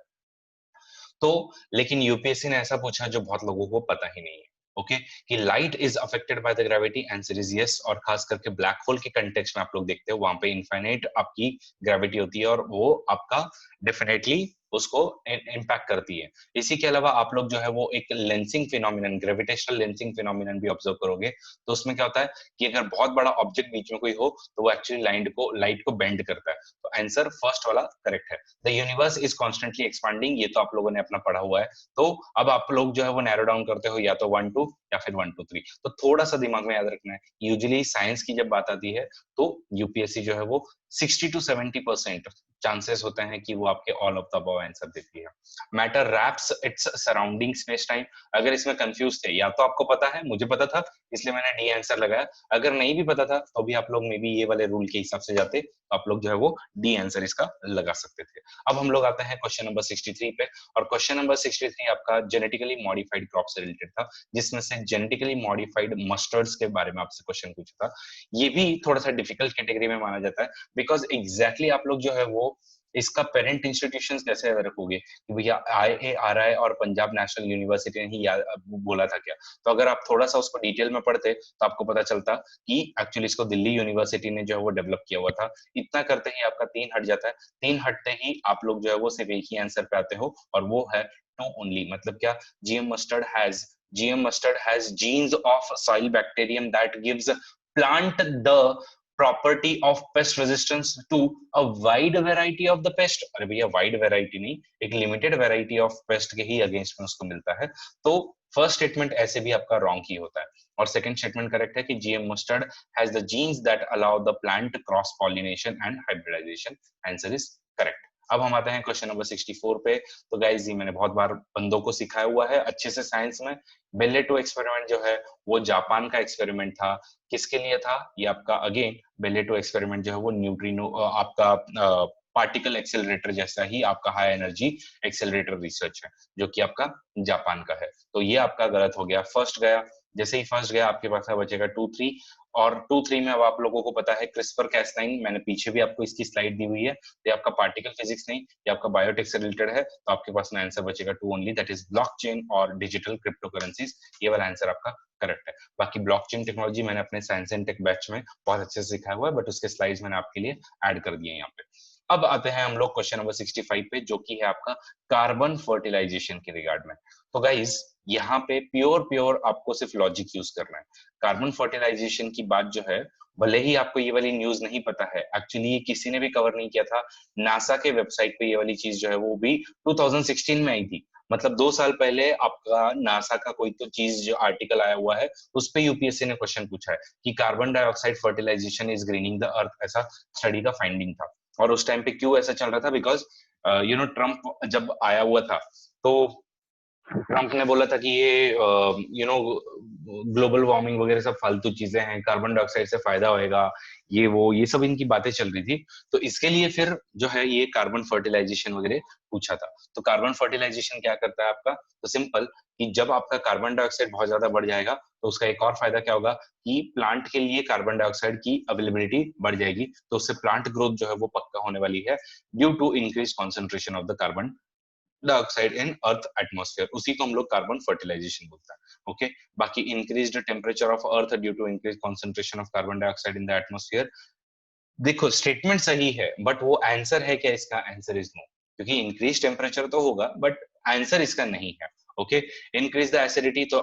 तो लेकिन यूपीएससी ने ऐसा पूछा जो बहुत लोगों को पता ही नहीं है, ओके कि light is affected by the gravity, answer is yes. और खास करके ब्लैक होल के कंटेक्स्ट में आप लोग देखते हो वहां पे इनफाइनाइट आपकी ग्रेविटी होती है, और वो आपका डेफिनेटली उसको इम्पैक्ट करती है। इसी के अलावा आप लोग जो है वो एक lensing phenomenon, gravitational lensing phenomenon भी ऑब्जर्व करोगे, तो उसमें क्या होता है कि अगर बहुत बड़ा ऑब्जेक्ट बीच में कोई हो तो वो एक्चुअली लाइट को बेंड करता है। तो आंसर फर्स्ट वाला करेक्ट है। The universe is constantly expanding, ये तो आप लोगों ने अपना पढ़ा हुआ है। तो अब आप लोग जो है वो नैरो डाउन करते हो या तो 1 2 या फिर 1 2 3। तो थोड़ा सा दिमाग में याद रखना है, यूजुअली साइंस की जब बात आती है तो यूपीएससी जो है वो 60 to 70% चांसेस होते हैं कि वो आपके all of the above answer देती है। Matter wraps its surrounding space time, अगर इसमें कंफ्यूज थे, या तो आपको पता है, मुझे पता था इसलिए मैंने डी आंसर लगाया, अगर नहीं भी पता था तो भी आप लोग मे बी ये वाले रूल के हिसाब से जाते तो आप लोग जो है वो डी आंसर इसका लगा सकते थे। अब हम लोग आते हैं क्वेश्चन नंबर 63 पे, और क्वेश्चन नंबर 63 आपका जेनेटिकली मॉडिफाइड क्रॉप से रिलेटेड था, जिसमें से जेनेटिकली मॉडिफाइड मस्टर्ड्स के बारे में आपसे क्वेश्चन पूछा था। ये भी थोड़ा सा डिफिकल्ट कैटेगरी में माना जाता है, बिकॉज एग्जैक्टली आप लोग जो है वो इसका पेरेंट इंस्टीट्यूशंस कैसे रखोगे कि भैया IARI और पंजाब नेशनल यूनिवर्सिटी ने ही बोला था क्या। तो अगर आप थोड़ा सा उसको डिटेल में पढ़ते तो आपको पता चलता कि एक्चुअली इसको दिल्ली यूनिवर्सिटी ने जो है वो डेवलप किया हुआ था। इतना करते ही आपका 3 हट जाता है, 3 हटते ही आप लोग जो है वो सिर्फ एक ही आंसर पे आते हो, और वो है टू ओनली। मतलब क्या, GM mustard has genes of soil bacterium that gives plant the property of pest resistance to a wide variety of the pest। अरे भैया वाइड वैरायटी नहीं, एक लिमिटेड वैरायटी ऑफ पेस्ट के ही अगेंस्ट में उसको मिलता है। तो फर्स्ट स्टेटमेंट ऐसे भी आपका रॉन्ग ही होता है, और सेकंड स्टेटमेंट करेक्ट है कि GM mustard has the genes that allow the plant cross pollination and hybridization। Answer is correct. अब हम आते हैं क्वेश्चन नंबर 64 पे। तो गाइज ये मैंने बहुत बार बंदों को सिखाया हुआ है अच्छे से साइंस में। बेलेटो एक्सपेरिमेंट जो है वो जापान का एक्सपेरिमेंट था। किसके लिए था ये आपका, अगेन बेलेटो एक्सपेरिमेंट जो है वो न्यूट्रिनो आपका पार्टिकल एक्सेलरेटर जैसा ही आपका हाई एनर्जी एक्सेलरेटर रिसर्च है, जो कि आपका जापान का है। तो ये आपका गलत हो गया, फर्स्ट गया। जैसे ही फर्स्ट गया आपके पास बचेगा 2 3, और 2 3 में अब आप लोगों को पता है क्रिस्पर कैस9, मैंने पीछे भी आपको इसकी स्लाइड दी हुई है। ये आपका पार्टिकल फिजिक्स नहीं, ये आपका बायोटेक से रिलेटेड है, तो आपके पास में आंसर बचेगा 2 ओनली, दैट इज ब्लॉकचेन और डिजिटल क्रिप्टो करेंसीज। ये वाला आंसर आपका करेक्ट है। बाकी ब्लॉकचेन टेक्नोलॉजी मैंने अपने साइंस एंड टेक बैच में बहुत अच्छे से सिखाया हुआ है, बट उसके स्लाइड्स मैंने आपके लिए ऐड कर दिए यहाँ पे। अब आते हैं हम लोग क्वेश्चन नंबर 65 पे, जो कि है आपका कार्बन फर्टिलाइजेशन के रिगार्ड में। तो गाइज यहाँ पे प्योर आपको सिर्फ लॉजिक यूज करना है। कार्बन फर्टिलाइजेशन की बात जो है, भले ही आपको ये वाली न्यूज नहीं पता है, एक्चुअली ये किसी ने भी कवर नहीं किया था। नासा के वेबसाइट पे ये वाली चीज जो है वो भी 2016 में आई थी। मतलब 2 साल पहले आपका नासा का कोई तो चीज जो आर्टिकल आया हुआ है, उस पे यूपीएससी ने क्वेश्चन पूछा है कि carbon dioxide fertilization is greening the earth, ऐसा स्टडी का फाइंडिंग था। और उस टाइम पे क्यों ऐसा चल रहा था, बिकॉज ट्रम्प जब आया हुआ था तो ट्रम्प ने बोला था कि ये ग्लोबल वार्मिंग वगैरह सब फालतू चीजें हैं, कार्बन डाइऑक्साइड से फायदा होएगा, ये सब इनकी बातें चल रही थी। तो इसके लिए फिर जो है ये कार्बन फर्टिलाइजेशन वगैरह पूछा था। तो कार्बन फर्टिलाइजेशन क्या करता है आपका, तो सिंपल कि जब आपका कार्बन डाइऑक्साइड बहुत ज्यादा बढ़ जाएगा तो उसका एक और फायदा क्या होगा कि प्लांट के लिए कार्बन डाइऑक्साइड की अवेलेबिलिटी बढ़ जाएगी, तो उससे प्लांट ग्रोथ जो है वो पक्का होने वाली है, due to increase concentration of the carbon dioxide in earth atmosphere. उसी को हम लोग कार्बन फर्टिलाइजेशन बोलते हैं। ओके, बाकी increased temperature of earth due to increase concentration of carbon dioxide in the atmosphere. देखो स्टेटमेंट सही है, बट वो आंसर है क्या इसका, आंसर इज नो, क्योंकि इंक्रीज टेम्परेचर तो होगा बट आंसर इसका नहीं है। ओके, इंक्रीज द एसिडिटी, तो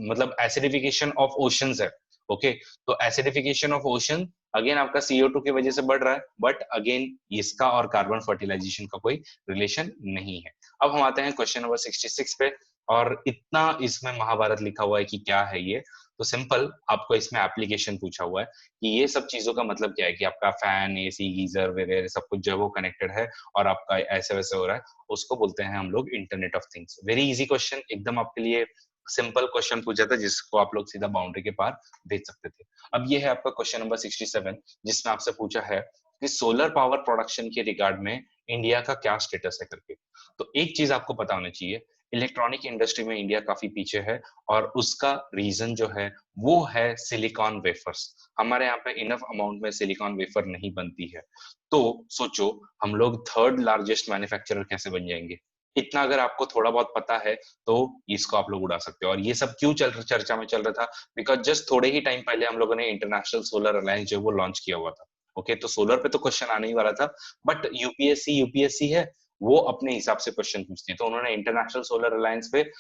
मतलब एसिडिफिकेशन ऑफ ओशंस है। ओके, तो एसिडिफिकेशन ऑफ ओशन अगेन आपका CO2 की वजह से बढ़ रहा है, बट अगेन इसका और कार्बन फर्टिलाइजेशन का कोई रिलेशन नहीं है। अब हम आते हैं क्वेश्चन नंबर 66 पे, और इतना इसमें महाभारत लिखा हुआ है कि क्या है ये। तो सिंपल आपको इसमें एप्लीकेशन पूछा हुआ है कि ये सब चीजों का मतलब क्या है, कि आपका फैन, AC, गीजर वगैरह सब कुछ जो है वो कनेक्टेड है और आपका ऐसे वैसे हो रहा है, उसको बोलते हैं हम लोग internet of things. Very easy question, एकदम आपके लिए सिंपल क्वेश्चन पूछा था जिसको आप लोग सीधा बाउंड्री के पार भेज सकते थे। अब ये है आपका क्वेश्चन नंबर 67, जिसमें आपसे पूछा है कि सोलर पावर प्रोडक्शन के रिगार्ड में इंडिया का क्या स्टेटस है करके। तो एक चीज आपको पता होना चाहिए, इलेक्ट्रॉनिक इंडस्ट्री में इंडिया काफी पीछे है, और उसका रीजन जो है वो है सिलिकॉन वेफर्स। हमारे यहाँ पे इनफ अमाउंट में सिलिकॉन वेफर नहीं बनती है। तो सोचो हम लोग थर्ड लार्जेस्ट मैन्युफैक्चरर कैसे बन जाएंगे। इतना अगर आपको थोड़ा बहुत पता है तो इसको आप लोग उड़ा सकते हो। और ये सब क्यों चर्चा में चल रहा था, बिकॉज जस्ट थोड़े ही टाइम पहले हम लोगों ने इंटरनेशनल सोलर अलायंस जो वो लॉन्च किया हुआ था। ओके, तो सोलर पे तो क्वेश्चन आने ही वाला था, बट यूपीएससी है, वो अपने हिसाब से क्वेश्चन पूछती है। तो उन्होंने इंटरनेशनल सोलर अलायंस पे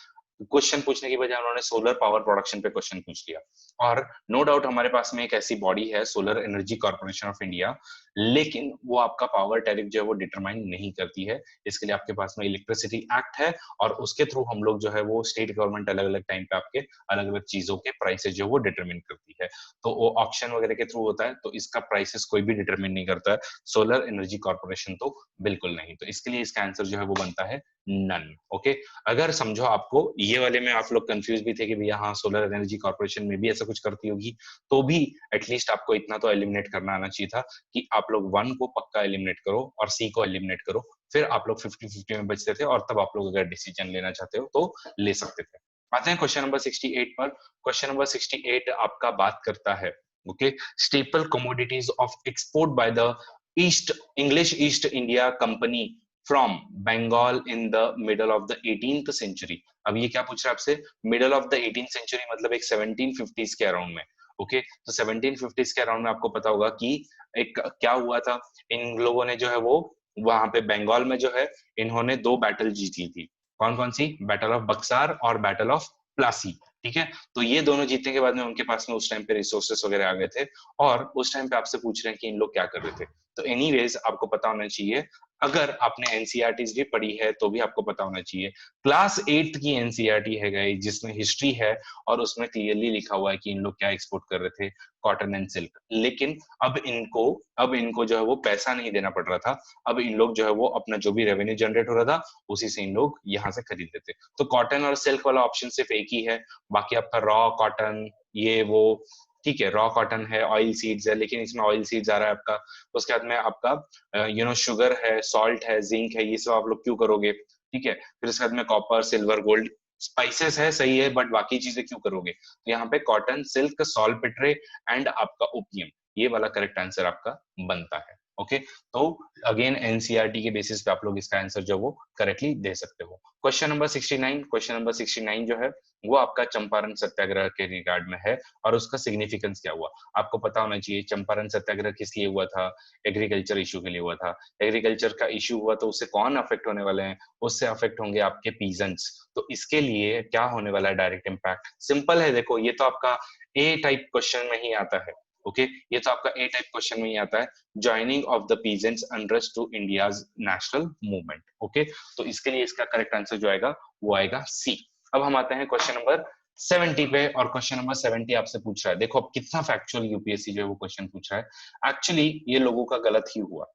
क्वेश्चन पूछने की बजाय उन्होंने सोलर पावर प्रोडक्शन पे क्वेश्चन पूछ लिया। और नो डाउट हमारे पास में एक ऐसी बॉडी है solar energy corporation of India, लेकिन वो आपका पावर टैरिफ जो है वो डिटरमाइन नहीं करती है। इसके लिए आपके पास में इलेक्ट्रिसिटी एक्ट है, और उसके थ्रू हम लोग जो है वो स्टेट गवर्नमेंट अलग अलग टाइम पे आपके अलग अलग चीजों के प्राइसेस जो वो डिटरमिन करती है। तो वो ऑक्शन वगैरह के थ्रू होता है, तो इसका प्राइसेस कोई भी डिटरमिन नहीं करता है, सोलर एनर्जी कॉर्पोरेशन तो बिल्कुल नहीं। तो इसके लिए इसका आंसर जो है वो बनता है नन। ओके, अगर समझो आपको ये वाले में आप लोग कंफ्यूज भी थे कि भैया हाँ सोलर एनर्जी कॉर्पोरेशन में भी ऐसा कुछ करती होगी, तो भी एटलीस्ट आपको इतना तो एलिमिनेट करना आना चाहिए था कि आप लोग 1 को पक्का एलिमिनेट करो और सी को एलिमिनेट करो, फिर आप लोग 50-50 में बचते थे, और तब आप लोग अगर डिसीजन लेना चाहते हो तो ले सकते थे। आते हैं क्वेश्चन नंबर 68 पर। क्वेश्चन नंबर 68 आपका बात करता है okay, staple commodities of export by the East English East India Company from Bengal in the middle of the 18th century. अब ये क्या पूछ रहा है आपसे, middle of the 18th century मतलब एक 1750s के अराउंड में। ओके, तो 1750s के अराउंड में आपको पता होगा कि एक क्या हुआ था, इन लोगों ने जो है वो वहां पे बंगाल में जो है इन्होंने 2 बैटल जीती थी। कौन कौन सी, बैटल ऑफ बक्सार और बैटल ऑफ प्लासी। ठीक है, तो ये दोनों जीतने के बाद में उनके पास में उस टाइम पे रिसोर्सेस वगैरह आ गए थे, और उस टाइम पे आपसे पूछ रहे हैं कि इन लोग क्या कर रहे थे। तो एनीवेज आपको पता होना चाहिए, अगर आपने एनसीईआरटीज भी पढ़ी है तो भी आपको पता होना चाहिए, क्लास 8th की एनसीईआरटी है गई जिसमें हिस्ट्री है, और उसमें क्लियरली लिखा हुआ है कि इन लोग क्या एक्सपोर्ट कर रहे थे, कॉटन एंड सिल्क। लेकिन अब इनको जो है वो पैसा नहीं देना पड़ रहा था, अब इन लोग जो है वो अपना जो भी रेवेन्यू जनरेट हो रहा था उसी से इन लोग यहाँ से खरीद लेते। तो कॉटन और सिल्क वाला ऑप्शन सिर्फ एक ही है, बाकी आपका रॉ कॉटन ये वो, ठीक है, रॉ कॉटन है, ऑयल सीड्स है, लेकिन इसमें ऑयल सीड्स आ रहा है आपका। उसके बाद में आपका शुगर है, सॉल्ट है, जिंक है, ये सब आप लोग क्यों करोगे। ठीक है, फिर उसके बाद में कॉपर सिल्वर गोल्ड, स्पाइसेस है सही है, बट बाकी चीजें क्यों करोगे। तो यहाँ पे कॉटन सिल्क सॉल्पेट्रे एंड आपका ओपियम, ये वाला करेक्ट आंसर आपका बनता है। ओके, तो अगेन एनसीईआरटी के बेसिस पे आप लोग इसका आंसर जो वो करेक्टली दे सकते हो। क्वेश्चन नंबर 69, क्वेश्चन नंबर 69 जो है वो आपका चंपारण सत्याग्रह के रिगार्ड में है, और उसका सिग्निफिकेंस क्या हुआ आपको पता होना चाहिए। चंपारण सत्याग्रह किस लिए हुआ था, एग्रीकल्चर इशू के लिए हुआ था। एग्रीकल्चर का इशू हुआ तो उससे कौन अफेक्ट होने वाले हैं, उससे अफेक्ट होंगे आपके पीजेंट्स। तो इसके लिए क्या होने वाला है डायरेक्ट इम्पैक्ट, सिंपल है, देखो ये तो आपका ए टाइप क्वेश्चन में ही आता है। ओके, ये तो आपका ए टाइप क्वेश्चन में ही आता है, joining of the peasants unrest to India's national movement. Okay, तो इसके लिए इसका करेक्ट आंसर जो आएगा वो आएगा सी। अब हम आते हैं क्वेश्चन नंबर 70 पे, और क्वेश्चन नंबर 70 आपसे पूछ रहा है, देखो अब कितना फैक्चुअल यूपीएससी जो है वो क्वेश्चन पूछ रहा है। एक्चुअली ये लोगों का गलत ही हुआ।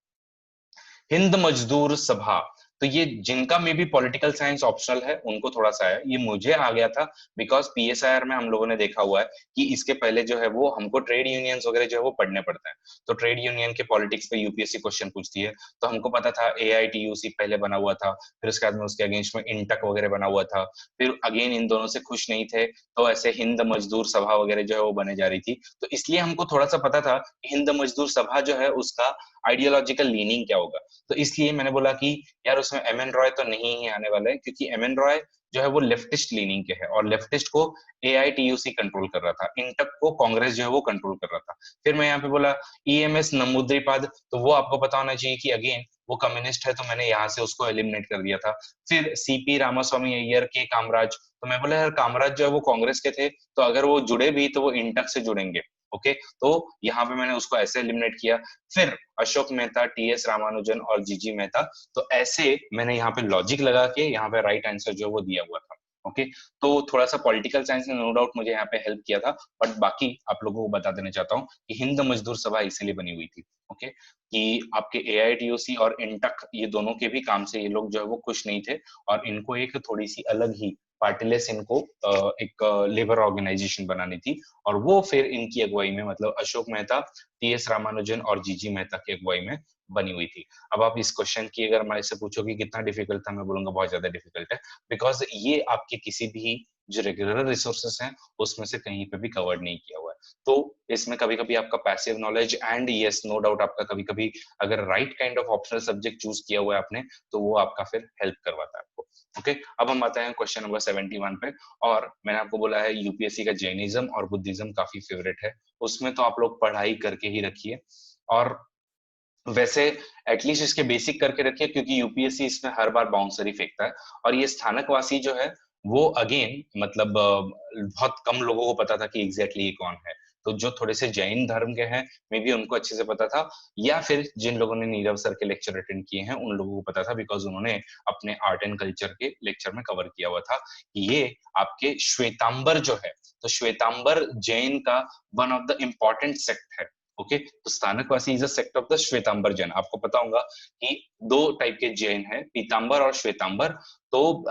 हिंद मजदूर सभा, तो ये जिनका में भी पॉलिटिकल साइंस ऑप्शनल है उनको थोड़ा सा है, ये मुझे आ गया था बिकॉज पीएसआईआर में हम लोगों ने देखा हुआ है कि इसके पहले जो है वो हमको ट्रेड यूनियंस वगैरह जो है वो पढ़ने पड़ते हैं। तो ट्रेड यूनियन के पॉलिटिक्स पे यूपीएससी क्वेश्चन पूछती है, तो हमको पता था एआईटीयूसी पहले बना हुआ था, फिर उसके बाद में उसके अगेंस्ट में इंटक वगैरह बना हुआ था, फिर अगेन इन दोनों से खुश नहीं थे तो ऐसे हिंद मजदूर सभा वगैरह जो है वो बने जा रही थी। तो इसलिए हमको थोड़ा सा पता था कि हिंद मजदूर सभा जो है उसका आइडियोलॉजिकल लीनिंग क्या होगा। तो इसलिए मैंने बोला कि यार उसमें एम एन रॉय तो नहीं ही आने वाला है, क्योंकि एम एन रॉय जो है वो लेफ्टिस्ट लीनिंग के है, और लेफ्टिस्ट को एआईटीयूसी कंट्रोल कर रहा था, इंटक को कांग्रेस जो है वो कंट्रोल कर रहा था। फिर मैं यहाँ पे बोला ईएमएस नमूद्रीपाद, तो वो आपको पता होना चाहिए कि अगेन वो कम्युनिस्ट है, तो मैंने यहाँ से उसको एलिमिनेट कर दिया था। फिर सीपी रामास्वामी अय्यर के कामराज, तो मैं बोला यार कामराज जो है वो कांग्रेस के थे, तो अगर वो जुड़े भी तो वो इंटक से जुड़ेंगे। ओके, तो यहाँ पे मैंने उसको ऐसे एलिमिनेट किया। फिर अशोक मेहता, टीएस रामानुजन और जीजी मेहता, तो ऐसे मैंने यहाँ पे लॉजिक लगा के यहाँ पे राइट आंसर जो वो दिया हुआ था। ओके, तो थोड़ा सा पॉलिटिकल साइंस ने नो डाउट मुझे यहाँ पे हेल्प किया था, बट बाकी आप लोगों को बता देना चाहता हूँ कि हिंद मजदूर सभा इसीलिए बनी हुई थी। ओके, कि आपके एआईटीयूसी और इंटक ये दोनों के भी काम से ये लोग जो है वो खुश नहीं थे, और इनको एक थोड़ी सी अलग ही पार्टीलेस इनको एक लेबर ऑर्गेनाइजेशन बनानी थी, और वो फिर इनकी अगुवाई में, मतलब अशोक मेहता, टीएस रामानुजन और जीजी मेहता की अगुवाई में बनी हुई थी। अब आप इस क्वेश्चन की अगर मैं से पूछोगे कितना डिफिकल्ट था, मैं बोलूंगा बहुत ज्यादा डिफिकल्ट है, बिकॉज ये आपके किसी भी जो रेगुलर रिसोर्सेस हैं उसमें से कहीं पे भी कवर्ड नहीं किया हुआ है। तो इसमें कभी कभी आपका passive knowledge and yes no doubt आपका कभी कभी अगर right kind of optional subject choose किया हुआ है आपने, तो वो आपका फिर हेल्प करवाता है आपको। ओके, अब हम आते हैं क्वेश्चन नंबर 71 पे, और मैंने आपको बोला है यूपीएससी का जैनिज्म और बुद्धिज्म काफी फेवरेट है, उसमें तो आप लोग पढ़ाई करके ही रखिए। और वैसे एटलीस्ट इसके बेसिक करके रखिए, क्योंकि यूपीएससी इसमें हर बार बाउंसर ही फेंकता है। और ये स्थानकवासी जो है वो अगेन मतलब बहुत कम लोगों को पता था कि एग्जैक्टली ये कौन है। तो जो थोड़े से जैन धर्म के हैं मे बी उनको अच्छे से पता था, या फिर जिन लोगों ने नीरव सर के लेक्चर अटेंड किए हैं उन लोगों को पता था, बिकॉज उन्होंने अपने आर्ट एंड कल्चर के लेक्चर में कवर किया हुआ था कि ये आपके श्वेतांबर जो है, तो श्वेतांबर जैन का one of the important sect है। ओके, तो Sthanakvasi is a sect of the Shwetambar Jain. आपको पता होगा कि दो टाइप के जैन है, पीतांबर और श्वेतांबर। तो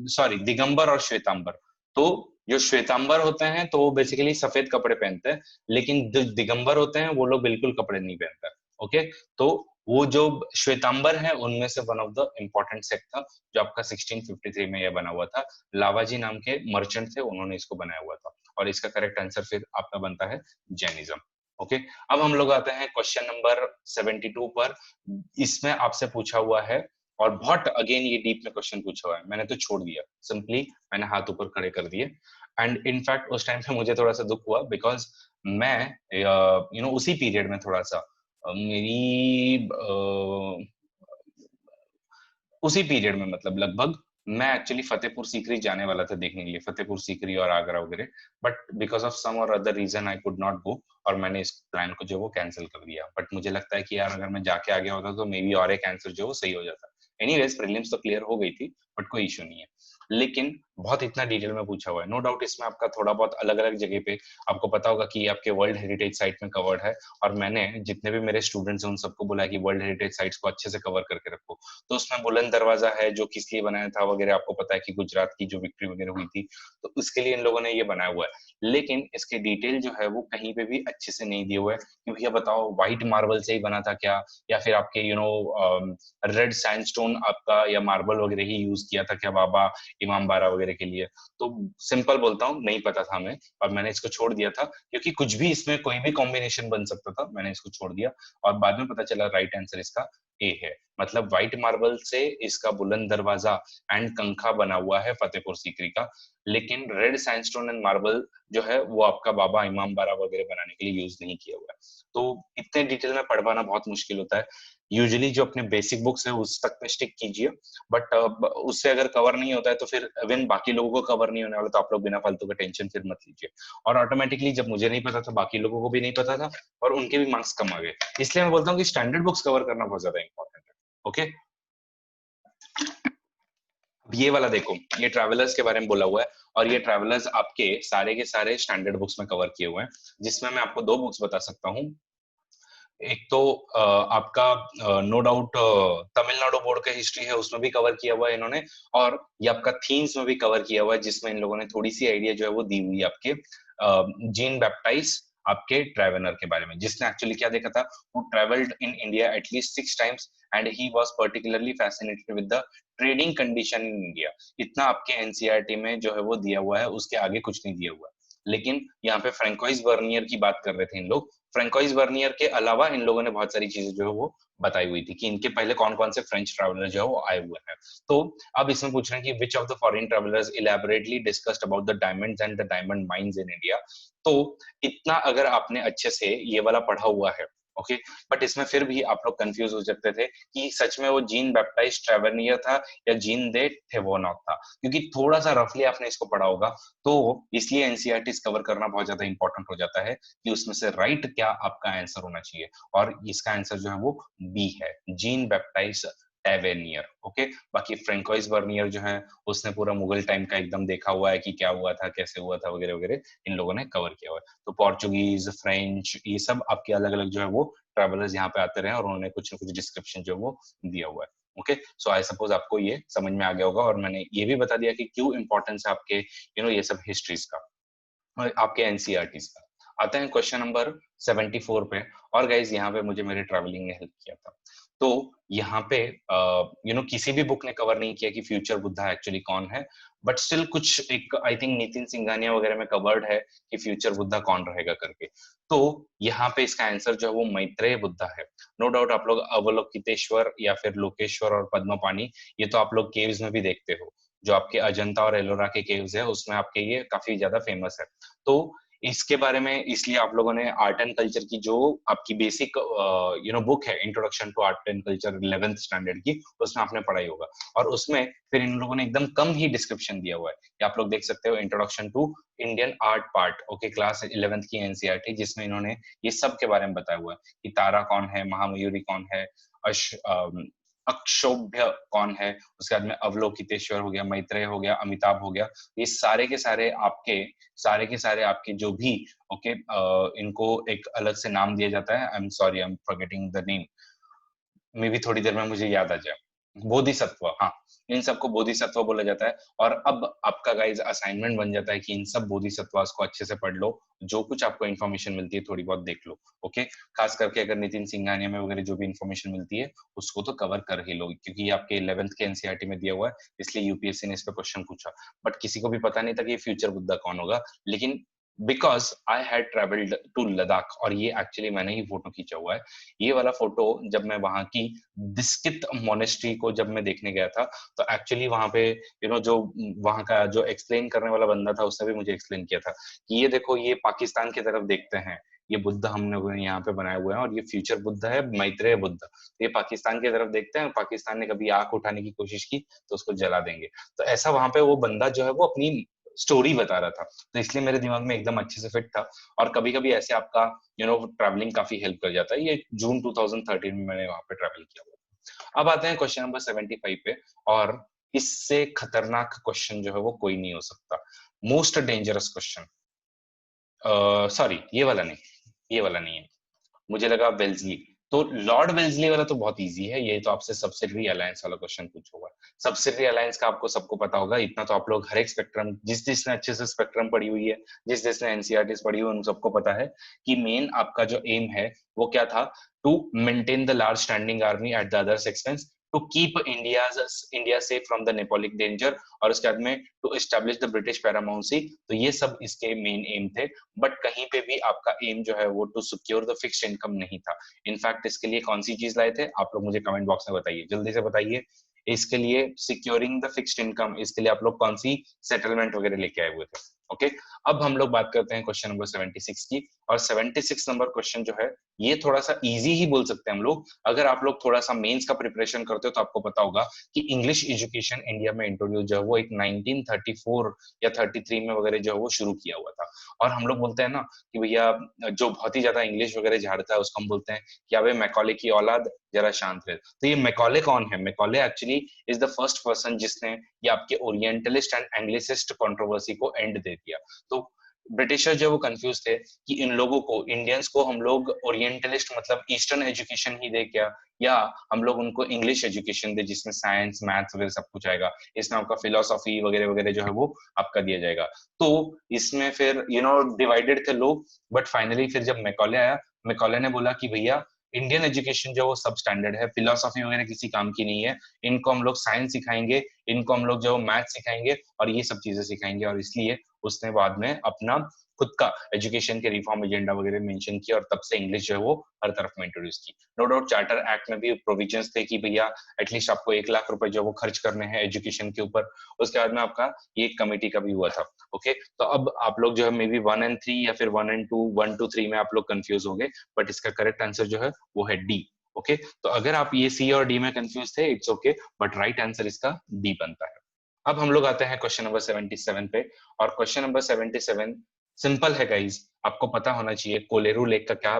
सॉरी, दिगंबर और श्वेतांबर। तो जो श्वेतांबर होते हैं तो वो बेसिकली सफेद कपड़े पहनते हैं, लेकिन जो दिगंबर होते हैं वो लोग बिल्कुल कपड़े नहीं पहनते। ओके, तो वो जो श्वेतांबर है उनमें से one of the important sect था, जो आपका 1653 में यह बना हुआ था। लावाजी नाम के मर्चेंट थे, उन्होंने इसको बनाया हुआ था। और इसका करेक्ट आंसर फिर आपका बनता है जैनिज्म। ओके, अब हम लोग आते हैं क्वेश्चन नंबर 72 पर। इसमें आपसे पूछा हुआ है, और बहुत अगेन ये डीप में क्वेश्चन पूछा हुआ है, मैंने तो छोड़ दिया सिंपली, मैंने हाथ ऊपर खड़े कर दिए। एंड इनफैक्ट उस टाइम पे मुझे थोड़ा सा दुख हुआ, बिकॉज मैं उसी पीरियड में थोड़ा सा मेरी उसी पीरियड में मतलब लगभग मैं एक्चुअली फतेहपुर सीकरी जाने वाला था देखने के लिए, फतेहपुर सीकरी और आगरा वगैरह। But because of some or other reason I could not go, और मैंने इस प्लान को जो वो कैंसिल कर दिया। बट मुझे लगता है कि यार अगर मैं जाके आ गया होता तो मे बी और एक आंसर जो वो सही हो जाता। एनीवेज प्रीलिम्स तो क्लियर हो गई थी, बट कोई इशू नहीं है। लेकिन बहुत इतना डिटेल में पूछा हुआ है, नो डाउट इसमें आपका थोड़ा बहुत अलग अलग जगह पे आपको पता होगा कि आपके वर्ल्ड हेरिटेज साइट में कवर्ड है। और मैंने जितने भी मेरे स्टूडेंट्स हैं उन सबको बोला कि वर्ल्ड हेरिटेज साइट्स को अच्छे से कवर करके रखो। तो उसमें बुलंद दरवाजा है जो किस लिए बनाया था वगैरह, आपको पता है कि गुजरात की जो विक्ट्री वगैरह हुई थी, तो उसके लिए इन लोगों ने ये बनाया हुआ है। लेकिन इसके डिटेल जो है वो कहीं पे भी अच्छे से नहीं दिए हुए हैं कि भैया बताओ व्हाइट मार्बल से ही बना था क्या, या फिर आपके रेड सैंडस्टोन आपका या मार्बल वगैरह ही यूज किया था क्या बाबा इमाम बाड़ा वगैरह के लिए। तो सिंपल बोलता हूँ, नहीं पता था हमें, और मैंने इसको छोड़ दिया था, क्योंकि कुछ भी इसमें कोई भी कॉम्बिनेशन बन सकता था, मैंने इसको छोड़ दिया। और बाद में पता चला राइट आंसर इसका ए है। मतलब व्हाइट मार्बल से इसका बुलंद दरवाजा एंड कंखा बना हुआ है फतेहपुर सीकरी का। लेकिन रेड सैंडस्टोन एंड मार्बल जो है वो आपका बाबा इमाम बाड़ा वगैरह बनाने के लिए यूज नहीं किया हुआ है। तो इतने डिटेल में पढ़ पाना बहुत मुश्किल होता है। यूजुअली जो अपने बेसिक बुक्स है उस तक पे स्टिक कीजिए, बट उससे अगर कवर नहीं होता है तो फिर इवन बाकी लोगों को कवर नहीं होने वाला, तो आप लोग बिना फालतू का टेंशन फिर मत लीजिए। और ऑटोमेटिकली जब मुझे नहीं पता था बाकी लोगों को भी नहीं पता था, और उनके भी मार्क्स कम आ गए। इसलिए मैं बोलता हूँ कि स्टैंडर्ड बुक्स कवर करना बहुत ज्यादा इंपॉर्टेंट है। ओके, अब ये वाला देखो, ये ट्रैवलर्स के बारे में बोला हुआ है, और ये ट्रैवलर्स आपके सारे के सारे स्टैंडर्ड बुक्स में कवर किए हुए हैं, जिसमें मैं आपको दो बुक्स बता सकता हूँ। एक तो आपका नो डाउट तमिलनाडु बोर्ड का हिस्ट्री है, उसमें भी कवर किया हुआ है इन्होंने। और ये आपका थीम्स में भी कवर किया हुआ है, जिसमें इन लोगों ने थोड़ी सी आइडिया जो है वो दी हुई है आपके जीन बैप्टाइज आपके ट्रैवलर के बारे में, जिसने एक्चुअली क्या देखा था, who traveled in India at least 6 times and he was particularly fascinated with the trading condition in India। इतना आपके एनसीईआरटी में जो है वो दिया हुआ है, उसके आगे कुछ नहीं दिया हुआ है। लेकिन यहाँ पे फ्रेंकोइस वर्नियर की बात कर रहे थे इन लोग। फ्रेंकोइस वर्नियर के अलावा इन लोगों ने बहुत सारी चीजें जो है वो बताई हुई थी कि इनके पहले कौन कौन से फ्रेंच ट्रैवलर जो है वो आए हुए हैं। तो अब इसमें पूछ रहे हैं कि विच of the foreign travellers elaborately discussed about the diamonds and the diamond mines in India. तो इतना अगर आपने अच्छे से ये वाला पढ़ा हुआ है, ओके, बट इसमें फिर भी आप लोग कंफ्यूज हो सकते थे कि सच में वो जीन बैप्टाइज ट्रेवेनियर था या जीन दे थेवोनॉक था, क्योंकि थोड़ा सा रफली आपने इसको पढ़ा होगा। तो इसलिए एनसीईआरटी कवर करना बहुत ज्यादा इंपॉर्टेंट हो जाता है कि उसमें से राइट क्या आपका आंसर होना चाहिए। और इसका आंसर जो है वो बी है, जीन बैप्टाइज टेवेनियर। ओके, बाकी फ्रेंकोइस वर्नियर जो है उसने पूरा मुगल टाइम का एकदम देखा हुआ है कि क्या हुआ था कैसे हुआ था वगैरह वगैरह, इन लोगों ने कवर किया हुआ है। तो पोर्चुगीज, फ्रेंच, ये सब आपके अलग अलग जो है वो ट्रैवलर्स यहाँ पे आते रहे, और उन्होंने कुछ न कुछ डिस्क्रिप्शन जो वो दिया हुआ है। ओके, सो आई सपोज आपको ये समझ में आ गया होगा, और मैंने ये भी बता दिया कि क्यों इंपॉर्टेंस है आपके ये सब हिस्ट्रीज का और आपके एनसीईआरटीज का। आते हैं क्वेश्चन नंबर 74 पे। और गाइज यहाँ पे मुझे मेरे ट्रैवलिंग ने हेल्प किया था। तो यहाँ पे किसी भी बुक ने कवर नहीं किया कि फ्यूचर बुद्धा एक्चुअली कौन है, बट स्टिल कुछ एक आई थिंक नितिन सिंघानिया वगैरह में कवर्ड है कि फ्यूचर बुद्धा कौन रहेगा करके। तो यहाँ पे इसका आंसर जो है वो मैत्रेय बुद्धा है। नो डाउट आप लोग अवलोकितेश्वर या फिर लोकेश्वर और पद्मपानी, ये तो आप लोग केव्स में भी देखते हो, जो आपके अजंता और एलोरा के केव्स है उसमें आपके ये काफी ज्यादा फेमस है। तो इसके बारे में इसलिए आप लोगों ने आर्ट एंड कल्चर की जो आपकी बेसिक बुक है, introduction to art and culture 11th standard की, उसमें आपने पढ़ाई होगा। और उसमें फिर इन लोगों ने एकदम कम ही डिस्क्रिप्शन दिया हुआ है, ये आप लोग देख सकते हो, introduction to Indian art part, okay, class 11th की एनसीईआरटी, जिसमें इन्होंने ये सब के बारे में बताया हुआ है कि तारा कौन है, महामयूरी कौन है, अक्षोभ्य कौन है, उसके बाद में अवलोकितेश्वर हो गया, मैत्रेय हो गया, अमिताभ हो गया। ये सारे के सारे आपके जो भी ओके इनको एक अलग से नाम दिया जाता है। I am sorry, I am forgetting the name, मे भी थोड़ी देर में मुझे याद आ जाए। बोधिसत्व, हाँ, इन सबको बोधिसत्व बोला जाता है। और अब आपका गाइज असाइनमेंट बन जाता है कि इन सब बोधिसत्वास को अच्छे से पढ़ लो, जो कुछ आपको इन्फॉर्मेशन मिलती है थोड़ी बहुत देख लो, ओके। खास करके अगर नितिन सिंघानिया में वगैरह जो भी इन्फॉर्मेशन मिलती है उसको तो कवर कर ही लो, क्योंकि ये आपके 11th के एनसीईआरटी में दिया हुआ है, इसलिए यूपीएससी ने इस पे क्वेश्चन पूछा। बट किसी को भी पता नहीं था कि ये फ्यूचर बुद्धा कौन होगा, लेकिन because I had travelled to Ladakh, और ये एक्चुअली मैंने ही फोटो खींचा हुआ है। ये वाला फोटो जब मैं वहां की दिस्कित मोनेस्ट्री को जब मैं देखने गया था, तो एक्चुअली वहां पे जो वहां का जो एक्सप्लेन करने वाला बंदा था, उसने भी मुझे एक्सप्लेन किया था कि ये देखो, ये पाकिस्तान की तरफ देखते हैं, ये बुद्ध हमने यहाँ पे बनाए हुए हैं, और ये फ्यूचर बुद्ध है, मैत्रेय बुद्ध। ये पाकिस्तान की तरफ देखते हैं, पाकिस्तान ने कभी आंख उठाने की कोशिश की तो उसको जला देंगे। तो ऐसा वहां पे वो बंदा जो है वो अपनी स्टोरी बता रहा था, तो इसलिए मेरे दिमाग में एकदम अच्छे से फिट था। और कभी कभी ऐसे आपका ट्रैवलिंग काफी हेल्प कर जाता है। ये जून 2013 में मैंने वहां पे ट्रैवल किया हुआ। अब आते हैं क्वेश्चन नंबर 75 पे, और इससे खतरनाक क्वेश्चन जो है वो कोई नहीं हो सकता। मोस्ट डेंजरस क्वेश्चन, सॉरी ये वाला नहीं, ये वाला नहीं है, मुझे लगा वेल्सली। तो लॉर्ड वेल्सली वाला तो बहुत इजी है, ये तो आपसे सब्सिडरी अलायंस वाला क्वेश्चन पूछा हुआ है। सब्सिडरी अलायंस का आपको सबको पता होगा, इतना तो आप लोग हर एक स्पेक्ट्रम, जिसने अच्छे से स्पेक्ट्रम पढ़ी हुई है, जिसने एनसीईआरटी पढ़ी हुई है, उन सबको पता है कि मेन आपका जो एम है वो क्या था, to maintain the large standing army at the others expense, to keep India safe from the Napoleonic danger, और उसके बाद में to establish the British paramountcy. तो ये सब इसके मेन एम थे। बट कहीं पे भी आपका एम जो है वो to secure the fixed income नहीं था। इनफैक्ट इसके लिए कौन सी चीज लाए थे आप लोग, मुझे कमेंट बॉक्स में बताइए, जल्दी से बताइए। इसके लिए सिक्योरिंग द फिक्स्ड इनकम, इसके लिए आप लोग कौन सी सेटलमेंट वगैरह लेके आए हुए थे, ओके। अब हम लोग बात करते हैं क्वेश्चन नंबर 76 की। और 76 नंबर क्वेश्चन जो है ये थोड़ा सा इजी ही बोल सकते हैं हम लोग। अगर आप लोग थोड़ा सा मेंस का प्रिपरेशन करते हो तो आपको पता होगा कि इंग्लिश एजुकेशन इंडिया में इंट्रोड्यूस जो है वो एक 1934 या 33 में वगैरह जो है वो शुरू किया हुआ था। और हम लोग बोलते हैं ना कि भैया जो बहुत ही ज्यादा इंग्लिश वगैरह झाड़ता है उसको हम बोलते हैं कि अबे मैकॉले की औलाद जरा शांत रहे। तो ये मैकॉले कौन है? Macaulay actually is the first person जिसने ये आपके ओरिएंटलिस्ट एंड एंग्लिसिस्ट कंट्रोवर्सी को एंड दे दिया। तो ब्रिटिशर जो वो कंफ्यूज थे कि इन लोगों को, इंडियंस को हम लोग ओरिएंटलिस्ट मतलब ईस्टर्न एजुकेशन ही दे क्या, या हम लोग उनको इंग्लिश एजुकेशन दे जिसमें साइंस मैथ्स वगैरह सब कुछ आएगा, इसमें आपका फिलोसॉफी वगैरह वगैरह जो है वो आपका दिया जाएगा। तो इसमें फिर डिवाइडेड थे लोग। बट फाइनली फिर जब मैकॉले आया, मैकॉले ने बोला कि भैया इंडियन एजुकेशन जो वो सब स्टैंडर्ड है, फिलोसॉफी वगैरह किसी काम की नहीं है, इनको हम लोग साइंस सिखाएंगे, इनको हम लोग जो मैथ सिखाएंगे और ये सब चीजें सिखाएंगे। और इसलिए उसने बाद में अपना खुद का एजुकेशन के रिफॉर्म एजेंडा वगैरह मेंशन किया, और तब से इंग्लिश जो है वो हर तरफ में इंट्रोड्यूस की। नो डाउट चार्टर एक्ट में भी प्रोविजंस थे कि भैया एटलीस्ट आपको 1 लाख रुपए जो वो खर्च करने हैं एजुकेशन के ऊपर। उसके बाद में आपका ये कमेटी का भी हुआ था, ओके। तो अब आप लोग जो है मे बी 1 and 3 या फिर 1 and 2, 1 to 3 में आप लोग कंफ्यूज हो गए, बट इसका करेक्ट आंसर जो है वो है डी, ओके। तो अगर आप ये सी और डी में कंफ्यूज थे, it's okay, but right answer इसका डी बनता है। अब हम लोग आते हैं क्वेश्चन नंबर 77 पे। और क्वेश्चन नंबर 77 सिंपल है गाइज, आपको पता होना चाहिए कोलेरू लेक का क्या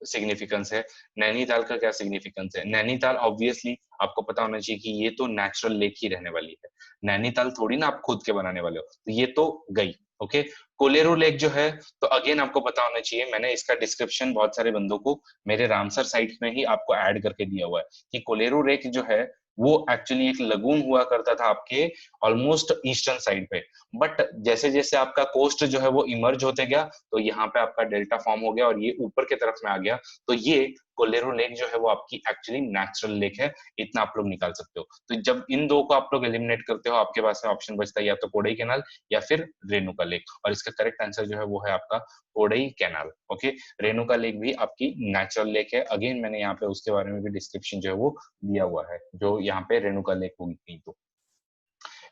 सिग्निफिकेंस है, नैनीताल का क्या सिग्निफिकेंस है। नैनीताल ऑब्वियसली आपको पता होना चाहिए कि ये तो नेचुरल लेक ही रहने वाली है, नैनीताल थोड़ी ना आप खुद के बनाने वाले हो, तो ये तो गई, ओके। कोलेरू लेक जो है, तो अगेन आपको पता होना चाहिए, मैंने इसका डिस्क्रिप्शन बहुत सारे बंदों को मेरे रामसर साइट में ही आपको ऐड करके दिया हुआ है कि कोलेरू लेक जो है वो एक्चुअली एक लगून हुआ करता था आपके ऑलमोस्ट ईस्टर्न साइड पे। बट जैसे जैसे आपका कोस्ट जो है वो इमर्ज होते गया, तो यहाँ पे आपका डेल्टा फॉर्म हो गया और ये ऊपर की तरफ में आ गया। तो ये कोलेरू लेक जो है वो आपकी एक्चुअली नेचुरल लेक है, इतना आप लोग निकाल सकते हो। तो जब इन दो को आप लोग एलिमिनेट करते हो, आपके पास में ऑप्शन बचता है या तो कोडई कैनाल या फिर रेणुका लेक, और इसका करेक्ट आंसर जो है वो है आपका Kodai canal, okay. Renuka lake भी आपकी नेचुरल लेक है, अगेन मैंने यहाँ पे उसके बारे में भी डिस्क्रिप्शन जो है वो दिया हुआ है, जो यहाँ पे रेणुका लेक होगी कहीं तो।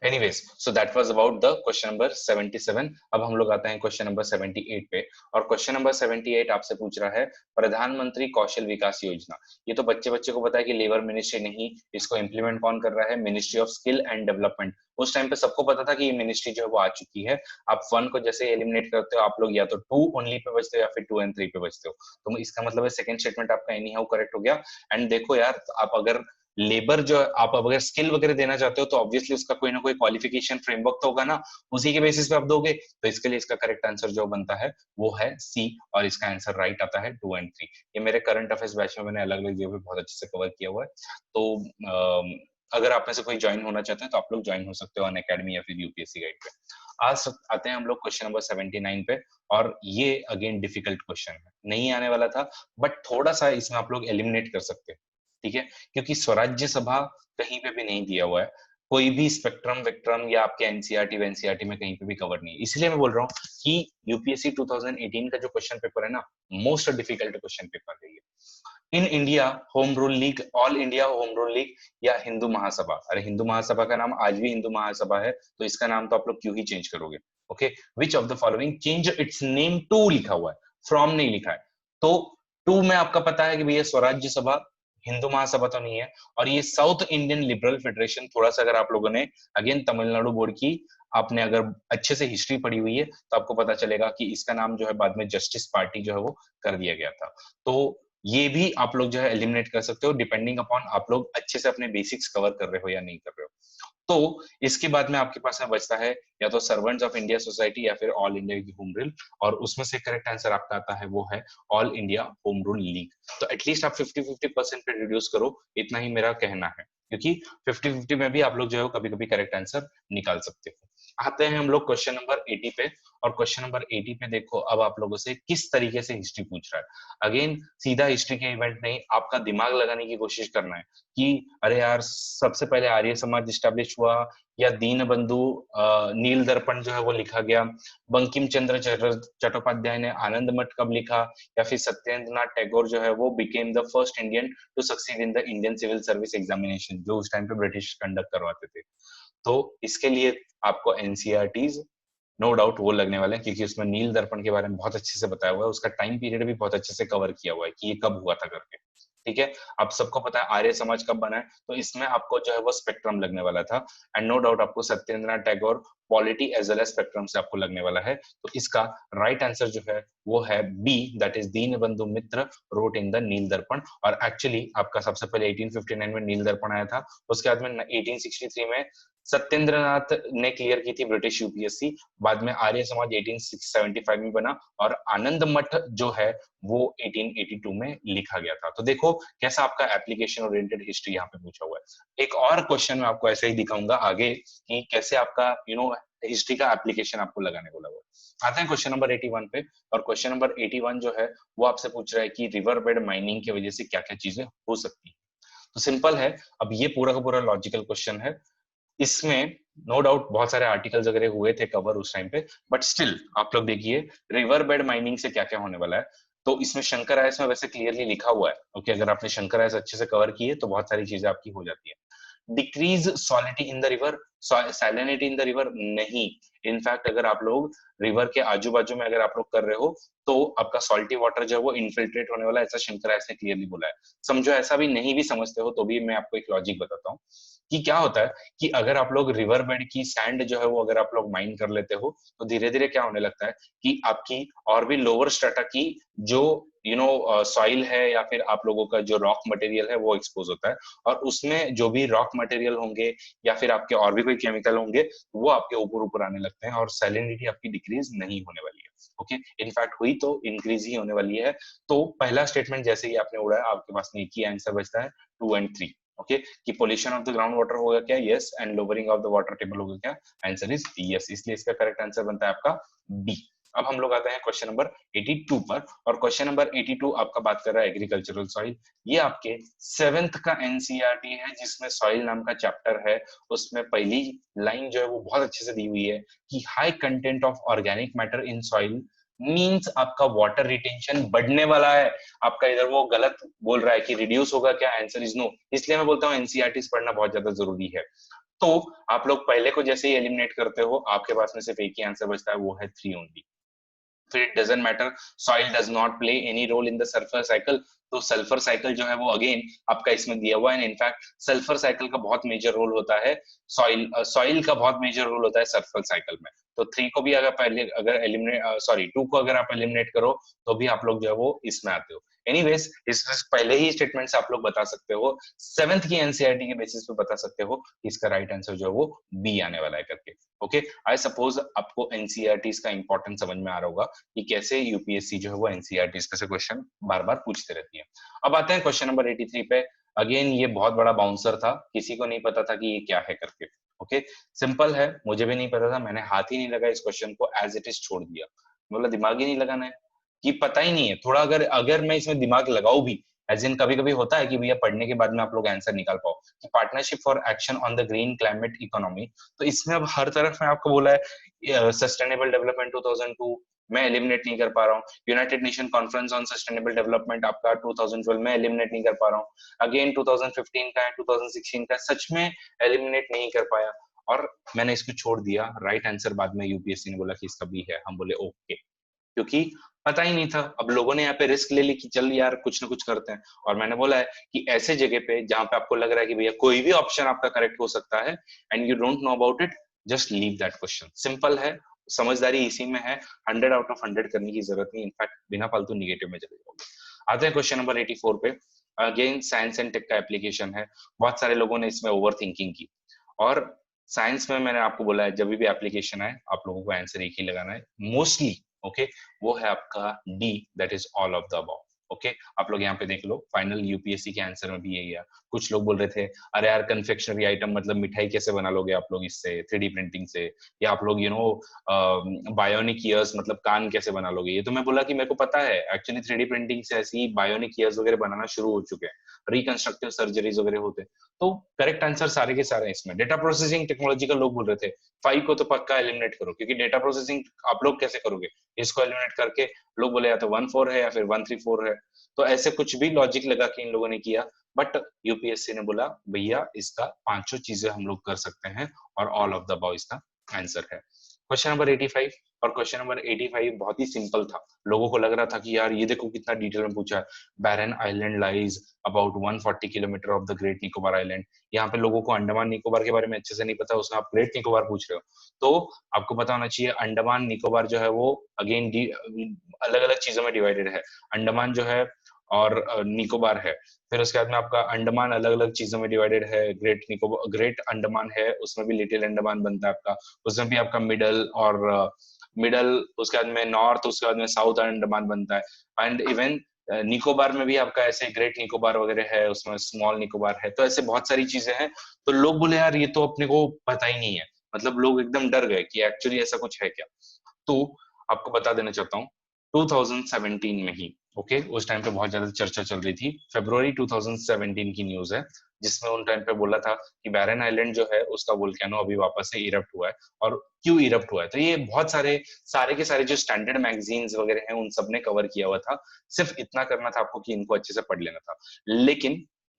Anyways, so that was about the question number 77। अब हम लोग आते हैं क्वेश्चन नंबर 78 पे, और क्वेश्चन नंबर 78 आपसे पूछ रहा है प्रधानमंत्री कौशल विकास योजना। ये तो बच्चे बच्चे को पता है कि लेबर मिनिस्ट्री नहीं, इसको इंप्लीमेंट कौन कर रहा है, ministry of skill and development. उस टाइम पे सबको पता था कि ये मिनिस्ट्री जो है वो आ चुकी है। आप 1 को जैसे एलिमिनेट करते हो, आप लोग या तो 2 ओनली पे बचते हो या फिर 2 एंड 3 पे बचते हो। तो इसका मतलब है सेकंड स्टेटमेंट आपका एनी हाउ करेक्ट हो गया। एंड देखो यार, आप अगर लेबर जो आप अगर स्किल वगैरह देना चाहते हो तो ऑब्वियसली उसका कोई ना कोई क्वालिफिकेशन फ्रेमवर्क तो होगा ना, उसी के बेसिस पे आप दोगे। तो इसके लिए इसका करेक्ट आंसर जो बनता है वो है सी, और इसका आंसर राइट आता है 2 एंड 3। ये मेरे करंट अफेयर्स बैच में मैंने अलग अलग जगह पे बहुत अच्छे से कवर किया हुआ है। तो अगर आप में से कोई ज्वाइन होना चाहते हैं तो आप लोग ज्वाइन हो सकते हो अन अकेडमी या फिर यूपीएससी गाइड पे। आज आते हैं हम लोग क्वेश्चन नंबर 79 पे, और ये अगेन डिफिकल्ट क्वेश्चन है, नहीं आने वाला था, बट थोड़ा सा इसमें आप लोग एलिमिनेट कर सकते हैं, ठीक है, क्योंकि स्वराज्य सभा कहीं पे भी नहीं दिया हुआ है, कोई भी स्पेक्ट्रम वेक्ट्रम या आपके एनसीईआरटी वेनसीईआरटी में कहीं पे भी कवर नहीं है। इसलिए मैं बोल रहा हूँ कि यूपीएससी 2018 का जो क्वेश्चन पेपर है ना, मोस्ट डिफिकल्ट क्वेश्चन पेपर है ये। In India home rule league, all India home rule league, या हिंदू महासभा। अरे हिंदू महासभा का नाम आज भी हिंदू महासभा है, तो इसका नाम तो आप लोग क्यों ही चेंज करोगे। Okay, which of the following change its name to लिखा हुआ है, फ्रॉम नहीं लिखा है। तो टू में आपका पता है कि भैया स्वराज्य सभा, हिंदू महासभा तो नहीं है। और ये साउथ इंडियन लिबरल फेडरेशन, थोड़ा सा अगर आप लोगों ने अगेन तमिलनाडु बोर्ड की आपने अगर अच्छे से हिस्ट्री पढ़ी हुई है तो आपको पता चलेगा कि इसका नाम जो है बाद में जस्टिस पार्टी जो है वो कर दिया गया था। तो ये भी आप लोग जो है एलिमिनेट कर सकते हो, डिपेंडिंग अपॉन आप लोग अच्छे से अपने बेसिक्स कवर कर रहे हो या नहीं कर रहे हो। तो इसके बाद में आपके पास में बचता है या तो सर्वेंट्स ऑफ इंडिया सोसाइटी या फिर ऑल इंडिया की होम रूल, और उसमें से करेक्ट आंसर आपका आता है वो है all India home rule league. तो एटलीस्ट आप 50-50% पे रिड्यूस करो, इतना ही मेरा कहना है, क्योंकि 50-50 में भी आप लोग जो है कभी कभी करेक्ट आंसर निकाल सकते हो। आते हैं हम लोग क्वेश्चन नंबर 80 पे, और क्वेश्चन नंबर 80 पे देखो अब आप लोगों से किस तरीके से हिस्ट्री पूछ रहा है। अगेन सीधा हिस्ट्री के इवेंट नहीं, आपका दिमाग लगाने की कोशिश करना है कि अरे यार सबसे पहले आर्य समाज स्टैब्लिश हुआ, या दीन बंधु नील दर्पण जो है वो लिखा गया, बंकिम चंद्र चट्टोपाध्याय ने आनंद मठ कब लिखा, या फिर सत्येंद्रनाथ टैगोर जो है वो became the first Indian to succeed in the Indian civil service examination, जो उस टाइम पे ब्रिटिश कंडक्ट करवाते थे। तो इसके लिए आपको एनसीईआरटीज नो डाउट वो लगने वाले हैं, क्योंकि उसमें नील दर्पण के बारे में बहुत अच्छे से बताया हुआ है, उसका टाइम पीरियड भी बहुत अच्छे से कवर किया हुआ है कि ये कब हुआ था करके। ठीक है, आप सबको पता है आर्य समाज कब बना है, तो इसमें आपको जो है वो स्पेक्ट्रम लगने वाला था। एंड नो डाउट आपको Satyendranath Tagore polity as well as spectrum से आपको लगने वाला है। तो इसका राइट आंसर जो है वो है बी, दैट इज दीन बंधु मित्र रोट इन द नील दर्पण। और एक्चुअली आपका सबसे पहले 1859 में नील दर्पण आया था, उसके बाद में 1863 में सत्येंद्रनाथ ने क्लियर की थी ब्रिटिश यूपीएससी, बाद में आर्य समाज 1875 में बना, और आनंद मठ जो है वो 1882 में लिखा गया था। तो देखो कैसा आपका एप्लीकेशन ओरिएंटेड हिस्ट्री यहाँ पे पूछा हुआ है। एक और क्वेश्चन मैं आपको ऐसे ही दिखाऊंगा आगे कि कैसे आपका हिस्ट्री का एप्लीकेशन आपको लगाने को लगा। आते हैं क्वेश्चन नंबर 81 पे, और क्वेश्चन नंबर 81 जो है वो आपसे पूछ रहा है कि रिवर बेड माइनिंग की वजह से क्या क्या चीजें हो सकती है। तो सिंपल है, अब ये पूरा का पूरा लॉजिकल क्वेश्चन है, इसमें नो डाउट बहुत सारे आर्टिकल्स वगैरह हुए थे कवर उस टाइम पे, बट स्टिल आप लोग देखिए रिवर बेड माइनिंग से क्या क्या होने वाला है। तो इसमें शंकर आयस में वैसे क्लियरली लिखा हुआ है, ओके, अगर आपने शंकर आयस अच्छे से कवर किए तो बहुत सारी चीजें आपकी हो जाती है। Decrease solidity in the river, salinity in the river नहीं। इनफैक्ट अगर आप लोग रिवर के आजू बाजू में अगर आप लोग कर रहे हो तो आपका सॉल्टी वाटर जो है वो इनफिल्ट्रेट होने वाला है, ऐसा शंकर आयस ने क्लियरली बोला है। समझो ऐसा भी नहीं भी समझते हो तो भी मैं आपको एक लॉजिक बताता हूँ कि क्या होता है कि अगर आप लोग रिवर बेड की सैंड जो है वो अगर आप लोग माइन कर लेते हो तो धीरे धीरे क्या होने लगता है कि आपकी और भी लोअर स्ट्रेटा की जो सॉइल है या फिर आप लोगों का जो रॉक मटेरियल है वो एक्सपोज होता है, और उसमें जो भी रॉक मटेरियल होंगे या फिर आपके और भी कोई केमिकल होंगे वो आपके ऊपर ऊपर आने लगते हैं, और सैलिनिटी आपकी डिक्रीज नहीं होने वाली है। ओके, इनफैक्ट हुई तो इंक्रीज ही होने वाली है। तो पहला स्टेटमेंट जैसे ही आपने उड़ाया आपके पास एक ही आंसर बचता है 2 एंड 3। ओके, कि pollution of the ground water होगा क्या, yes, and lowering of the water table होगा क्या, आंसर इज यस, इसलिए इसका करेक्ट आंसर बनता है आपका बी। अब हम लोग आते हैं क्वेश्चन नंबर 82 पर, और क्वेश्चन नंबर 82 आपका बात कर रहा है एग्रीकल्चरल सॉइल। ये आपके 7th का एनसीईआरटी है जिसमें सॉइल नाम का चैप्टर है, उसमें पहली लाइन जो है वो बहुत अच्छे से दी हुई है कि high content of organic matter in soil means आपका वाटर रिटेंशन बढ़ने वाला है। आपका इधर वो गलत बोल रहा है कि रिड्यूस होगा क्या, आंसर इज नो। इसलिए मैं बोलता हूँ एनसीईआरटी पढ़ना बहुत ज्यादा जरूरी है। तो आप लोग पहले को जैसे ही एलिमिनेट करते हो, आपके पास में सिर्फ एक ही आंसर बचता है, वो है 3 ओनली। फिर it doesn't matter, soil does not play any role in the sulphur cycle. तो सल्फर साइकिल जो है वो अगेन आपका इसमें दिया हुआ है। इनफैक्ट सल्फर साइकिल का बहुत मेजर रोल होता है, सॉइल का बहुत मेजर रोल होता है सल्फर साइकिल में। तो 3 को भी अगर पहले अगर एलिमिनेट 2 को अगर आप एलिमिनेट करो तो भी आप लोग जो है वो इसमें आते हो। एनीवेज, इस पहले ही स्टेटमेंट से आप लोग बता सकते हो, 7th की एनसीईआरटी के बेसिस पे बता सकते हो कि इसका राइट आंसर जो है वो बी आने वाला है करके। ओके, आई सपोज आपको एनसीईआरटी का इंपॉर्टेंस समझ में आ रहा होगा कि कैसे यूपीएससी जो है वो एनसीईआरटी से क्वेश्चन बार बार पूछते रहती है। अब आते हैं क्वेश्चन नंबर 83 पे। अगेन ये बहुत बड़ा बाउंसर था, किसी को नहीं पता था कि ये क्या है करके। ओके, सिंपल है, मुझे भी नहीं पता था, मैंने हाथ ही नहीं लगा इस क्वेश्चन को, एज इट इज छोड़ दिया। बोला दिमाग ही नहीं लगाना है, कि पता ही नहीं है थोड़ा, अगर अगर मैं इसमें दिमाग लगाऊं भी, एज इन कभी कभी होता है कि भैया पढ़ने के बाद में आप लोग आंसर निकाल पाओ, कि partnership for action on the green climate economy. तो इसमें अब हर तरफ में आपको बोला है सस्टेनेबल डेवलपमेंट 2002, मैं एलिमिनेट नहीं कर पा रहा हूँ। United nation conference on sustainable development आपका 2012, मैं एलिमिनेट नहीं कर पा रहा हूँ। अगेन 2015 का है, 2016 का, सच में एलिमिनेट नहीं कर पाया, और मैंने इसको छोड़ दिया। राइट आंसर बाद में यूपीएससी ने बोला कि इसका बी है, हम बोले ओके, क्योंकि पता ही नहीं था। अब लोगों ने यहाँ पे रिस्क ले ली कि चल यार कुछ ना कुछ करते हैं, और मैंने बोला है कि ऐसे जगह पे जहां पे आपको लग रहा है कि भैया कोई भी ऑप्शन आपका करेक्ट हो सकता है and you don't know about it, just leave that question. Simple है, समझदारी इसी में है, 100 आउट ऑफ 100 करने की जरूरत नहीं, इनफैक्ट बिना फालतू निगेटिव में चले जाओगे। आते हैं क्वेश्चन नंबर 84 पे। अगेन साइंस एंड टेक का एप्लीकेशन है, बहुत सारे लोगों ने इसमें ओवर थिंकिंग की, और साइंस में मैंने आपको बोला है जब भी एप्लीकेशन आए आप लोगों को आंसर एक ही लगाना है मोस्टली। ओके, वो है आपका D, that is all of the above. Okay, आप लोग यहाँ पे देख लो, फाइनल यूपीएससी के आंसर में भी यही है। कुछ लोग बोल रहे थे अरे यार कन्फेक्शनरी आइटम मतलब मिठाई कैसे बना लोगे आप लोग इससे 3D प्रिंटिंग से, या आप लोग बायोनिक ईयर्स मतलब कान कैसे बना लोगे। ये तो मैं बोला कि मेरे को पता है, एक्चुअली 3D प्रिंटिंग से ऐसी बायोनिक ईयर्स वगैरह बनाना शुरू हो चुके हैं, रिकंस्ट्रक्टिव सर्जरीज वगैरह होते। तो करेक्ट आंसर सारे के सारे इसमें। डेटा प्रोसेसिंग टेक्नोलॉजी का लोग बोल रहे थे 5 को तो पक्का एलिमिनेट करो, क्योंकि डेटा प्रोसेसिंग आप लोग कैसे करोगे, इसको एलिमिनेट करके लोग बोले या तो 1-4 है या फिर 1-3-4 है। तो ऐसे कुछ भी लॉजिक लगा के इन लोगों ने किया, बट यूपीएससी ने बोला भैया इसका 5 चीजें हम लोग कर सकते हैं, और ऑल ऑफ द अबव इसका आंसर है। क्वेश्चन नंबर 85, और क्वेश्चन नंबर 85 बहुत ही सिंपल था। लोगों को लग रहा था कि यार ये देखो कितना डिटेल में पूछा है। Barren Island lies about 140 kilometre off the Great Nicobar Island. यहाँ पे लोगों को अंडमान निकोबार के बारे में अच्छे से नहीं पता, उसमें आप ग्रेट निकोबार पूछ रहे हो, तो आपको पता होना चाहिए अंडमान निकोबार जो है वो अगेन अलग अलग चीजों में डिवाइडेड है। अंडमान जो है और निकोबार है, फिर उसके बाद में आपका अंडमान अलग अलग चीजों में डिवाइडेड है। ग्रेट अंडमान है, उसमें भी लिटिल अंडमान बनता है आपका, उसमें भी आपका मिडल और मिडल, उसके बाद में नॉर्थ, उसके बाद में साउथ अंडमान बनता है। एंड इवन निकोबार में भी आपका ऐसे ग्रेट निकोबार वगैरह है, उसमें स्मॉल निकोबार है, तो ऐसे बहुत सारी चीजें हैं। तो लोग बोले यार ये तो अपने को पता ही नहीं है, मतलब लोग एकदम डर गए कि एक्चुअली ऐसा कुछ है क्या। तो आपको बता देना चाहता हूँ 2017 में ही, ओके, उस टाइम पे बहुत ज्यादा चर्चा चल रही थी, फरवरी 2017 की न्यूज है, जिसमें उन टाइम पे बोला था कि बैरन आइलैंड जो है उसका वोल्केनो अभी वापस से इरप्ट हुआ है, और क्यों इरप्ट हुआ है। तो ये बहुत सारे के सारे जो स्टैंडर्ड मैगजीन्स वगैरह हैं उन सब ने कवर किया हुआ था। सिर्फ इतना करना था आपको कि इनको अच्छे से पढ़ लेना था।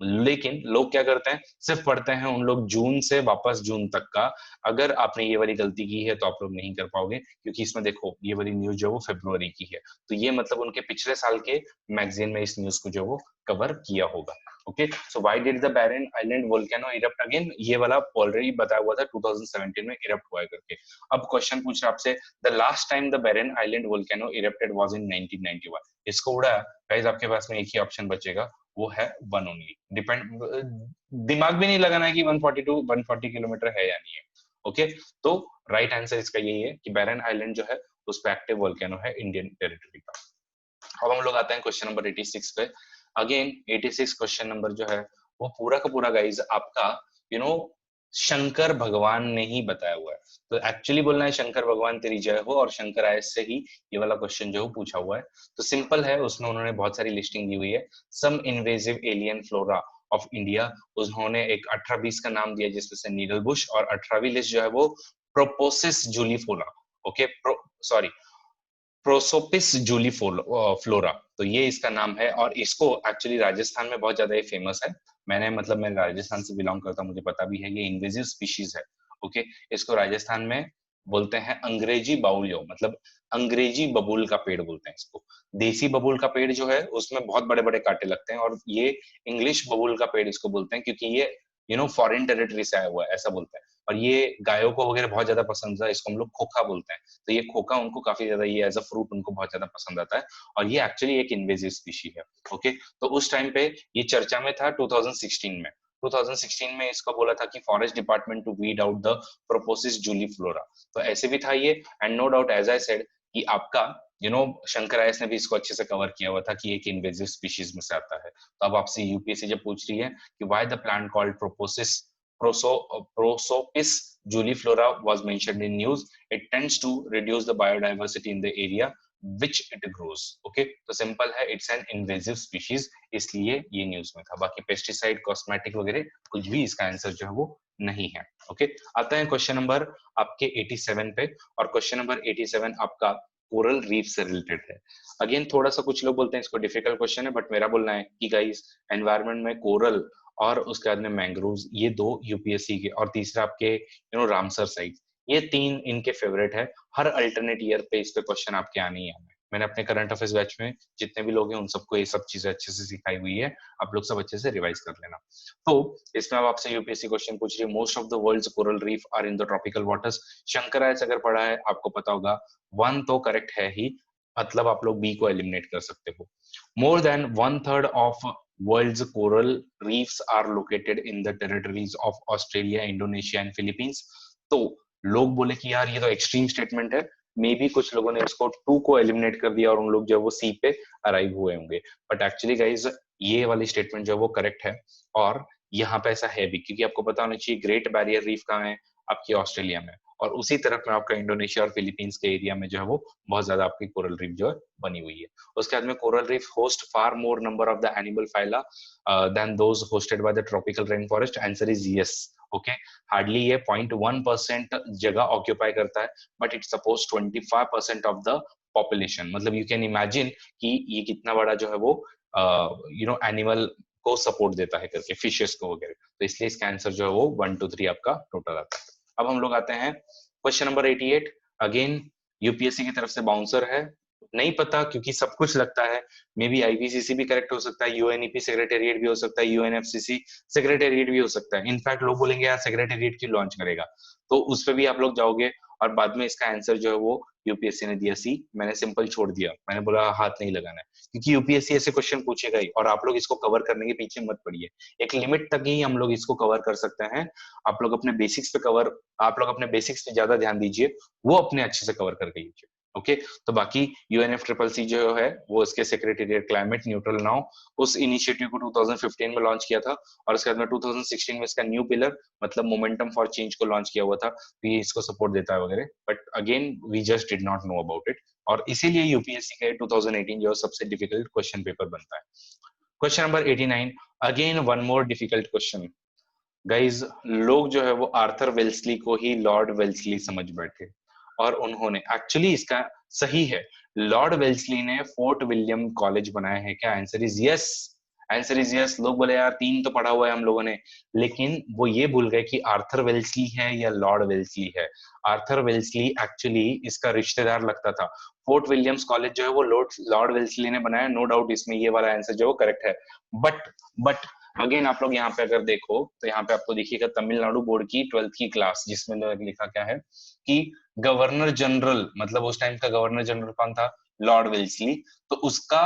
लेकिन लोग क्या करते हैं, सिर्फ पढ़ते हैं उन लोग जून से वापस जून तक का। अगर आपने ये वाली गलती की है तो आप लोग नहीं कर पाओगे, क्योंकि इसमें देखो ये वाली न्यूज जो है वो फरवरी की है, तो ये मतलब उनके पिछले साल के मैगजीन में इस न्यूज को जो वो कवर किया होगा। Okay, so why did the Barren Island volcano erupt again, ये वाला ऑलरेडी बताया हुआ था 2017 में इरप्ट हुआ है करके। अब क्वेश्चन पूछ रहा आपसे, the last time the Barren Island volcano erupted was in 1991। इसको उड़ा गाइस, आपके पास में एक ही ऑप्शन बचेगा, वो है 1 ओनली। डिपेंड, दिमाग भी नहीं लगाना है कि 140 किलोमीटर है या नहीं है। ओके, तो राइट आंसर इसका यही है कि बैरन आइलैंड जो है उस पे एक्टिव वोल्केनो है इंडियन टेरिटरी का। अब हम लोग आते हैं क्वेश्चन नंबर 86 पे। अगेन 86 क्वेश्चन नंबर जो है वो पूरा का पूरा गाइज आपका यू नो शंकर भगवान ने ही बताया हुआ है। तो एक्चुअली बोलना है शंकर भगवान तेरी जय हो, और शंकर आयस से ही ये वाला क्वेश्चन जो है पूछा हुआ है। तो सिंपल है, उसमें उन्होंने बहुत सारी लिस्टिंग दी हुई है। Some invasive alien flora of India, उन्होंने एक 18-20 का नाम दिया, जिसमें से नीडल बुश, और 18वीं लिस्ट जो है वो प्रोपोसिस जूलीफोला, ओके, सॉरी, प्रोसोपिस जूलीफोरा, तो ये इसका नाम है, और इसको एक्चुअली राजस्थान में बहुत ज्यादा फेमस है। मैंने मतलब मैं राजस्थान से बिलोंग करता हूँ, मुझे पता भी है ये इन्वेजिव स्पीशीज है। ओके, इसको राजस्थान में बोलते हैं अंग्रेजी बाउलियो, मतलब अंग्रेजी बबूल का पेड़ बोलते हैं इसको। देसी बबूल का पेड़ जो है उसमें बहुत बड़े बड़े कांटे लगते हैं, और ये इंग्लिश बबूल का पेड़ इसको बोलते हैं क्योंकि ये फॉरेन टेरिटरी से आया हुआ है, ऐसा बोलते हैं। और ये गायों को वगैरह बहुत ज्यादा पसंद है, इसको हम लोग खोखा बोलते हैं। तो ये खोखा उनको काफी ज्यादा, ये एज अ फ्रूट उनको बहुत ज्यादा पसंद आता है, और ये एक्चुअली एक इन्वेजिव स्पीशी है। ओके, तो उस टाइम पे ये चर्चा में था 2016 में। 2016 में इसको बोला था कि forest department to weed out the prosopis juliflora. तो ऐसे भी था ये, and no doubt as I said कि आपका शंकर आयस ने भी इसको अच्छे से कवर किया हुआ था कि एक इन्वेजिव स्पीशीज में से आता है। तो अब आपसे यूपीएससी जब पूछ रही है कि why the plant called prosopis Prosopis juliflora was mentioned in news, it tends to reduce the biodiversity in the area which it grows. Okay, तो सिंपल है, इट्स एन इन्वेजिव स्पीशीज, इसलिए ये न्यूज में था। बाकी पेस्टिसाइड, कॉस्मेटिक वगैरह कुछ भी इसका आंसर जो है वो नहीं है। ओके, आता है क्वेश्चन नंबर आपके 87 पे, और क्वेश्चन नंबर 87 आपका कोरल रीफ से रिलेटेड है। अगेन थोड़ा सा कुछ लोग बोलते हैं इसको डिफिकल्ट क्वेश्चन है, बट मेरा बोलना है कि गाइस एनवायरनमेंट में कोरल और उसके बाद में मैंग्रोव्स, ये दो यूपीएससी के, और तीसरा आपके रामसर साइट, ये तीन इनके फेवरेट है। हर अल्टरनेट ईयर पे इस पे क्वेश्चन आपके आने ही आने। मैंने अपने करंट अफेयर्स बैच में जितने भी लोग हैं उन सबको ये सब चीजें अच्छे से सिखाई हुई है, आप लोग सब अच्छे से रिवाइज कर लेना। तो इसमें अब आपसे यूपीएससी क्वेश्चन पूछ रही है, most of the world's coral reef are in the tropical waters. Shankar IAS अगर पढ़ा है आपको पता होगा, वन तो करेक्ट है ही, मतलब आप लोग बी को एलिमिनेट कर सकते हो। More than one third of world's coral reefs are located in the territories of Australia, Indonesia and Philippines। तो लोग बोले कि यार ये तो एक्सट्रीम स्टेटमेंट है, मे बी कुछ लोगों ने उसको टू को एलिमिनेट कर दिया और उन लोग जो है वो सी पे अराइव हुए होंगे, बट एक्चुअली गाइज ये वाली स्टेटमेंट जो है वो करेक्ट है। और यहाँ पे ऐसा है भी क्योंकि आपको पता होना चाहिए ग्रेट बैरियर रीफ कहाँ है, आपकी ऑस्ट्रेलिया में, और उसी तरफ में आपका इंडोनेशिया और फिलीपींस के एरिया में जो है वो बहुत ज्यादा आपकी कोरल रीफ जो है बनी हुई है। उसके बाद में coral reef host far more number of the animal phyla than those hosted by the tropical rain forest. Answer is yes. Okay, hardly ये 0.1% जगह ऑक्यूपाई करता है, but it suppose 25% of the population. मतलब यू कैन इमेजिन कि ये कितना बड़ा जो है वो एनिमल को सपोर्ट देता है करके, फिशेस को वगैरह। तो इसलिए इसका आंसर जो है वो 1 2 3 आपका टोटल आता है। अब हम लोग आते हैं क्वेश्चन नंबर 88। अगेन यूपीएससी की तरफ से बाउंसर है, नहीं पता क्योंकि सब कुछ लगता है, मे बी आईपीसीसी भी करेक्ट हो सकता है, यूएनईपी सेक्रेटेरिएट भी हो सकता है, यूएनएफसीसी सेक्रेटेरिएट भी हो सकता है। इनफैक्ट लोग बोलेंगे यार सेक्रेटेरिएट क्यों लॉन्च करेगा, तो उस पर भी आप लोग जाओगे और बाद में इसका आंसर जो है वो यूपीएससी ने दिया सी। मैंने सिंपल छोड़ दिया, मैंने बोला हाथ नहीं लगाना है, क्योंकि यूपीएससी ऐसे क्वेश्चन पूछेगा ही, और आप लोग इसको कवर करने के पीछे मत पड़िए। एक लिमिट तक ही हम लोग इसको कवर कर सकते हैं। आप लोग अपने बेसिक्स पे कवर, आप लोग अपने बेसिक्स पे ज्यादा ध्यान दीजिए, वो अपने अच्छे से कवर करके लीजिए। ओके, तो बाकी यूएनएफसीसी जो है वो इसके सेक्रेटेरिएट क्लाइमेट न्यूट्रल नाउ, उस इनिशिएटिव को 2015 में लॉन्च किया था, और उसके बाद में 2016 में इसका न्यू पिलर मतलब मोमेंटम फॉर चेंज को लॉन्च किया हुआ था, तो ये इसको सपोर्ट देता है वगैरह, but again we just did not know about it, और इसीलिए यूपीएससी का 2018 जो सबसे डिफिकल्ट क्वेश्चन पेपर बनता है। Question number 89, again one more difficult question. Guys लोग जो है वो आर्थर वेल्सली को ही लॉर्ड वेल्सली समझ बैठे, और उन्होंने एक्चुअली इसका सही है, लॉर्ड वेल्सली ने फोर्ट विलियम कॉलेज बनाया है क्या? Answer is yes. Answer is yes. लोग बोले यार तीन तो पढ़ा हुआ है हम लोगों ने, लेकिन वो ये भूल गए कि आर्थर वेल्सली है या लॉर्ड वेल्सली है। आर्थर वेल्सली एक्चुअली इसका रिश्तेदार लगता था। फोर्ट विलियम्स कॉलेज जो है वो लॉर्ड वेल्सली ने बनाया, नो डाउट इसमें ये वाला आंसर जो करेक्ट है, बट अगेन आप लोग यहाँ पे अगर देखो तो यहाँ पे आपको देखिएगा तमिलनाडु बोर्ड की 12th की क्लास, जिसमें लिखा क्या है कि गवर्नर जनरल, मतलब उस टाइम का गवर्नर जनरल कौन था? Lord Wellesley. तो उसका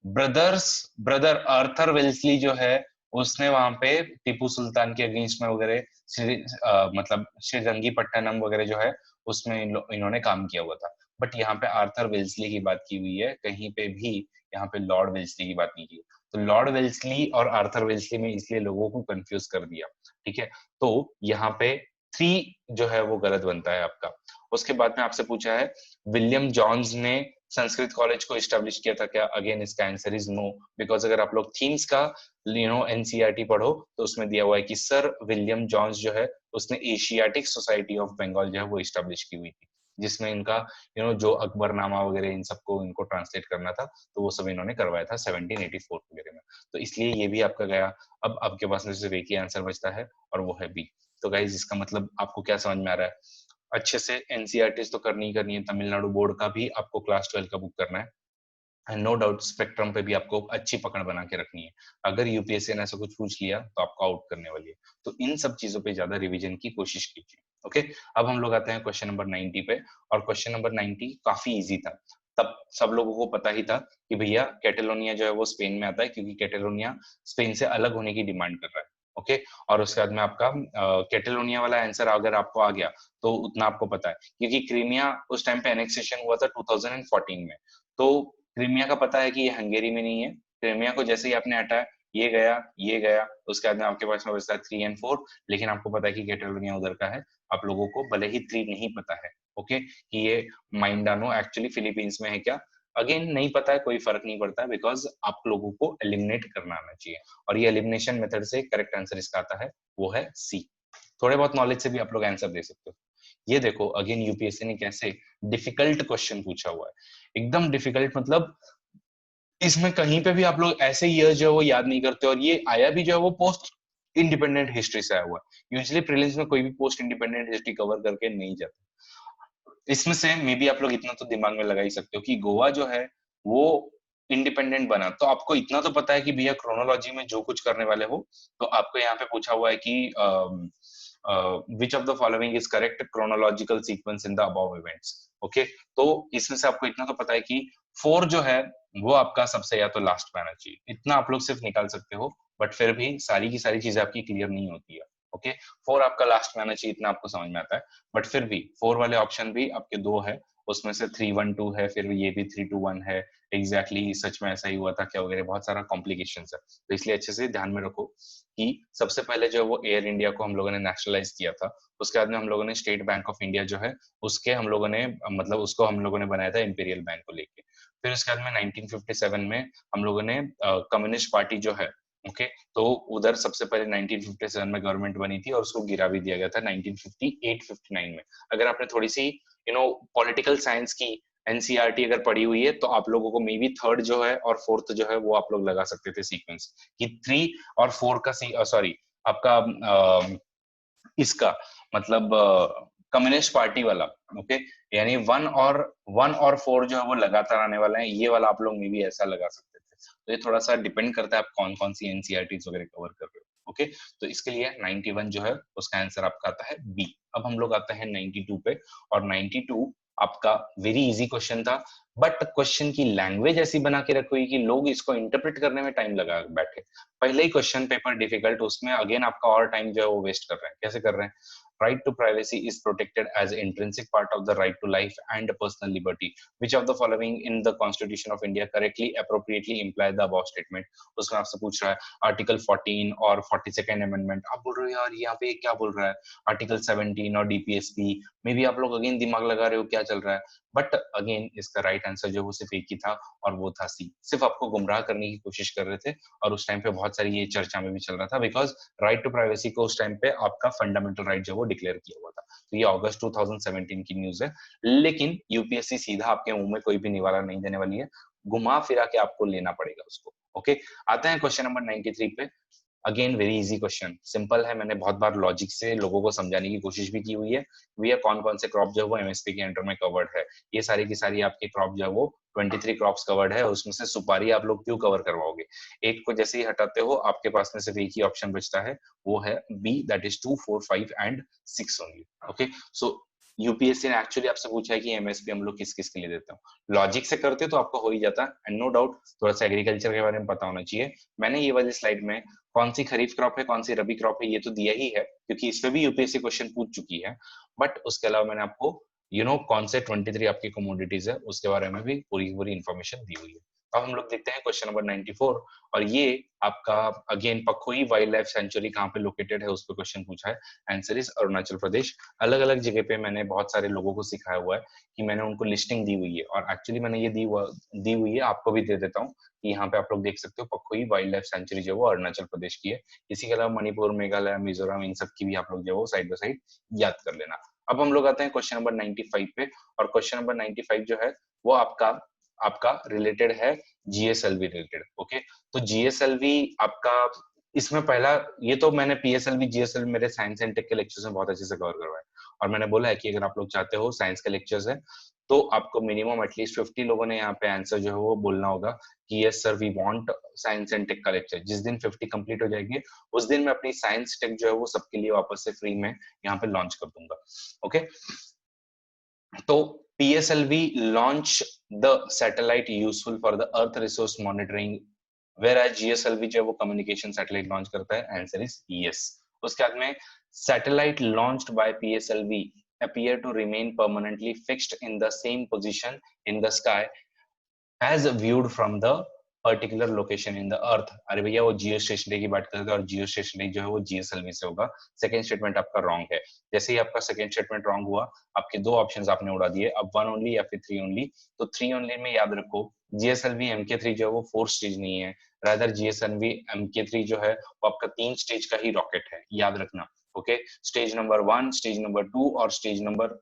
ब्रदर आर्थर वेल्सली जो है उसने वहां पे टीपू सुल्तान के अगेंस्ट में वगैरह मतलब श्रीरंगीपट्टनम वगैरह जो है उसमें इन्होंने काम किया हुआ था। बट यहाँ पे आर्थर वेल्सली की बात की हुई है, कहीं पे भी यहाँ पे लॉर्ड वेल्सली की बात नहीं की। तो लॉर्ड वेल्सली और आर्थर वेल्सली में इसलिए लोगों को कंफ्यूज कर दिया, ठीक है। तो यहाँ पे 3 जो है वो गलत बनता है आपका। उसके बाद में आपसे पूछा है विलियम जॉन्स ने संस्कृत कॉलेज को एस्टेब्लिश किया था क्या? अगेन इसका आंसर इज नो, बिकॉज अगर आप लोग थीम्स का एनसीईआरटी पढ़ो तो उसमें दिया हुआ है कि सर विलियम जॉन्स जो है उसने एशियाटिक सोसाइटी ऑफ बंगाल जो है वो एस्टेब्लिश की हुई थी। जिसमें इनका जो अकबरनामा वगैरह इन सबको इनको ट्रांसलेट करना था, तो वो सब इन्होंने करवाया था 1784 वगैरह में। तो इसलिए ये भी आपका गया। अब आपके पास में सिर्फ एक ही आंसर बचता है और वो है बी। तो गाइज इसका मतलब आपको क्या समझ में आ रहा है? अच्छे से एनसीईआरटी तो करनी ही करनी है, तमिलनाडु बोर्ड का भी आपको क्लास 12 का बुक करना है, एंड नो डाउट स्पेक्ट्रम पे भी आपको अच्छी पकड़ बना के रखनी है। अगर यूपीएससी ने ऐसा कुछ पूछ लिया तो आपको आउट करने वाली है। तो इन सब चीजों पे ज्यादा रिवीजन की कोशिश कीजिए। ओके, अब हम लोग आते हैं क्वेश्चन नंबर 90 पे, और क्वेश्चन नंबर 90 काफी इजी था। तब सब लोगों को पता ही था कि भैया कैटेलोनिया जो है वो स्पेन में आता है, क्योंकि कैटेलोनिया स्पेन से अलग होने की डिमांड कर रहा है। ओके, और उसके बाद में आपका कैटेलोनिया वाला आंसर अगर आपको आ गया तो उतना आपको पता है, क्योंकि क्रीमिया उस टाइम पे एनेक्सेशन हुआ था 2014 में। तो क्रीमिया का पता है कि ये हंगेरी में नहीं है। क्रीमिया को जैसे ही आपने हटाया, ये गया, उसके बाद में आपके पास में बचता है 3 और 4। लेकिन आपको पता है कि कैटेलोनिया उधर का है। आप लोगों को भले ही 3 नहीं पता है, ओके, कि ये माइंडानो एक्चुअली फिलीपींस में है क्या, अगेन नहीं पता है, कोई फर्क नहीं पड़ता है, बिकॉज आप लोगों को एलिमिनेट करना आना चाहिए। और ये एलिमिनेशन मेथड से करेक्ट आंसर इसका आता है, वो है सी। थोड़े बहुत नॉलेज से भी आप लोग आंसर दे सकते हो। ये देखो अगेन यूपीएससी ने कैसे डिफिकल्ट क्वेश्चन पूछा हुआ है, एकदम डिफिकल्ट, मतलब इसमें कहीं पे भी आप लोग ऐसे ईयर जो है वो याद नहीं करते, और ये आया भी जो है वो पोस्ट इंडिपेंडेंट हिस्ट्री से आया हुआ है। यूजुअली प्रीलिम्स में कोई भी पोस्ट इंडिपेंडेंट हिस्ट्री कवर करके नहीं जाता। इसमें से मे बी आप लोग इतना तो दिमाग में लगा ही सकते हो कि गोवा जो है वो इंडिपेंडेंट बना, तो आपको इतना तो पता है कि भैया क्रोनोलॉजी में जो कुछ करने वाले हो, तो आपको यहाँ पे पूछा हुआ है कि विच of the following is correct chronological sequence in the above events. Okay, तो इसमें से आपको इतना तो पता है कि 4 जो है वो आपका सबसे या तो लास्ट में आना चाहिए, इतना आप लोग सिर्फ निकाल सकते हो। बट फिर भी सारी की सारी चीजें आपकी क्लियर नहीं होती है। ओके, 4 आपका लास्ट में आना चाहिए, इतना आपको समझ में आता है। बट फिर भी 4 वाले ऑप्शन भी आपके 2 है, उसमें से 312 है, फिर ये भी 321 है। एग्जैक्टली सच में ऐसा ही हुआ था क्या वगैरह, बहुत सारा कॉम्प्लिकेशन है। तो इसलिए अच्छे से ध्यान में रखो कि सबसे पहले जो वो एयर इंडिया को हम लोगों ने नेशनलाइज किया था, उसके बाद में हम लोगों ने स्टेट बैंक ऑफ इंडिया जो है उसके हम लोगों ने मतलब उसको हम लोगों ने बनाया था इंपीरियल बैंक को लेके। फिर उसके बाद में 1957 में हम लोगों ने कम्युनिस्ट पार्टी जो है, ओके, तो उधर सबसे पहले 1957 में गवर्नमेंट बनी थी और उसको गिरा भी दिया गया था 1958-59 में। अगर आपने थोड़ी सी पॉलिटिकल साइंस की एनसीईआरटी अगर पढ़ी हुई है तो आप लोगों को मे बी थर्ड जो है और फोर्थ जो है वो आप लोग लगा सकते थे सीक्वेंस, कि 3 और 4 का सॉरी आपका इसका मतलब कम्युनिस्ट पार्टी वाला, ओके, यानी 1 और 4 जो है वो लगातार आने वाला है, ये वाला आप लोग में भी ऐसा लगा सकते थे। तो ये थोड़ा सा डिपेंड करता है आप कौन कौन सी एनसीईआरटीज वगैरह कवर कर रहे हो। ओके, तो इसके लिए 91 जो है उसका आंसर आपका आता है बी। अब हम लोग आते हैं 92 पे, और 92 आपका वेरी इजी क्वेश्चन था, बट क्वेश्चन की लैंग्वेज ऐसी बना के रखी हुई कि लोग इसको इंटरप्रेट करने में टाइम लगा बैठे। पहले ही क्वेश्चन पेपर डिफिकल्ट, उसमें अगेन आपका और टाइम जो है वो वेस्ट कर रहे हैं। कैसे कर रहे हैं? Right to privacy is protected as an intrinsic part of the right to life and personal liberty. Which of the following in the Constitution of India correctly, appropriately imply the above statement? उसमें आपसे पूछ रहा है आर्टिकल 14 और 42nd अमेंडमेंट। आप बोल रहे हो यार यहाँ पे क्या बोल रहा है, आर्टिकल 17 और डीपीएसपी में भी आप लोग अगेन दिमाग लगा रहे हो क्या चल रहा है। बट अगेन इसका राइट आंसर जो वो सिर्फ एक ही था, और वो था सी। सिर्फ आपको गुमराह करने की कोशिश कर रहे थे, और उस टाइम पे बहुत सारी ये चर्चा में भी चल रहा था, बिकॉज राइट टू प्राइवेसी को उस टाइम पे आपका फंडामेंटल राइट जो वो डिक्लेयर किया हुआ था। तो ये अगस्त 2017 की न्यूज है, लेकिन यूपीएससी सीधा आपके मुंह में कोई भी निवाला नहीं देने वाली है, घुमा फिरा के आपको लेना पड़ेगा उसको। ओके, आते हैं क्वेश्चन नंबर 93 पे। Again very easy question, simple है, मैंने बहुत बार लॉजिक से लोगों को समझाने की कोशिश भी की हुई है। भैया कौन कौन से क्रॉप जो है वो एमएसपी के अंडर में कवर्ड है, ये सारी की सारी आपके क्रॉप जो है वो 23 क्रॉप्स कवर्ड है, उसमें से सुपारी आप लोग क्यों कवर करवाओगे? एक को जैसे ही हटाते हो आपके पास में सिर्फ एक ही ऑप्शन बचता है, वो है B, that is 2, 4, 5 and 6 only. Okay, so UPSC ने एक्चुअली आपसे पूछा है कि एमएसपी हम लोग किस किस के लिए देते हो। लॉजिक से करते तो आपको हो ही जाता, एंड नो डाउट थोड़ा सा एग्रीकल्चर के बारे में पता होना चाहिए। मैंने ये वाली स्लाइड में कौन सी खरीफ क्रॉप है कौन सी रबी क्रॉप है ये तो दिया ही है, क्योंकि इस पे भी यूपीएससी क्वेश्चन पूछ चुकी है। बट उसके अलावा मैंने आपको कौन से 23 आपकी कमोडिटीज है उसके बारे में भी पूरी पूरी इंफॉर्मेशन दी हुई है। अब हम लोग देखते हैं क्वेश्चन नंबर 94, और ये आपका again Pakhui wild life sanctuary कहाँ पे लोकेटेड है उस पर क्वेश्चन पूछा है। Answer is Arunachal Pradesh. अलग अलग जगह पे मैंने बहुत सारे लोगों को सिखाया हुआ है कि मैंने उनको लिस्टिंग दी हुई है, और एक्चुअली मैंने ये दी हुई है, आपको भी दे देता हूँ कि यहाँ पे आप लोग देख सकते हो पखोई वाइल्ड लाइफ सेंचुरी जो वो अरुणाचल प्रदेश की है। इसी के अलावा मणिपुर, मेघालय, मिजोरम, इन सब की भी आप लोग जो है साइड बाय साइड याद कर लेना। अब हम लोग आते हैं क्वेश्चन नंबर 95 पे, और क्वेश्चन नंबर 95 जो है वो आपका आपका रिलेटेड है जीएसएलवी रिलेटेड। ओके, तो जीएसएलवी आपका इसमें पहला, ये तो मैंने पीएसएलवी जीएसएलवी मेरे साइंस एंड टेक के लेक्चर्स में बहुत अच्छे से कवर करवाया, और मैंने बोला है कि अगर आप लोग चाहते हो साइंस के लेक्चर्स है तो आपको मिनिमम एटलीस्ट 50 लोगों ने यहाँ पे आंसर जो है वो बोलना होगा कि yes sir we want science and tech का लेक्चर। जिस दिन 50 कंप्लीट हो जाएगी उस दिन मैं अपनी साइंस टेक जो है वो सबके लिए वापस से फ्री में यहाँ पे लॉन्च कर दूंगा। ओके, तो PSLV launch the satellite useful for the earth resource monitoring, whereas GSLV जो है वो communication satellite launch करता है। Answer is yes। उसके बाद में satellite launched by PSLV appear to remain permanently fixed in the same position in the sky as viewed from the particular location in the earth. अरे भैया वो जियो स्टेशनरी की बात करते हैं, और जियो स्टेशनरी जो है वो जीएसएलवी से होगा। सेकंड स्टेटमेंट आपका रॉन्ग है। जैसे ही आपका सेकंड स्टेटमेंट रॉन्ग हुआ, आपके दो ऑप्शंस आपने उड़ा दिए, अब वन ओनली या फिर थ्री ओनली। तो थ्री ओनली में याद रखो जीएसएलवी एमके3 जो है वो 4 स्टेज नहीं है, रादर जीएसएलवी एमके3 जो है वो आपका 3 स्टेज का ही रॉकेट है, याद रखना। Okay, stage number 1, stage number 2 और स्टेज नंबर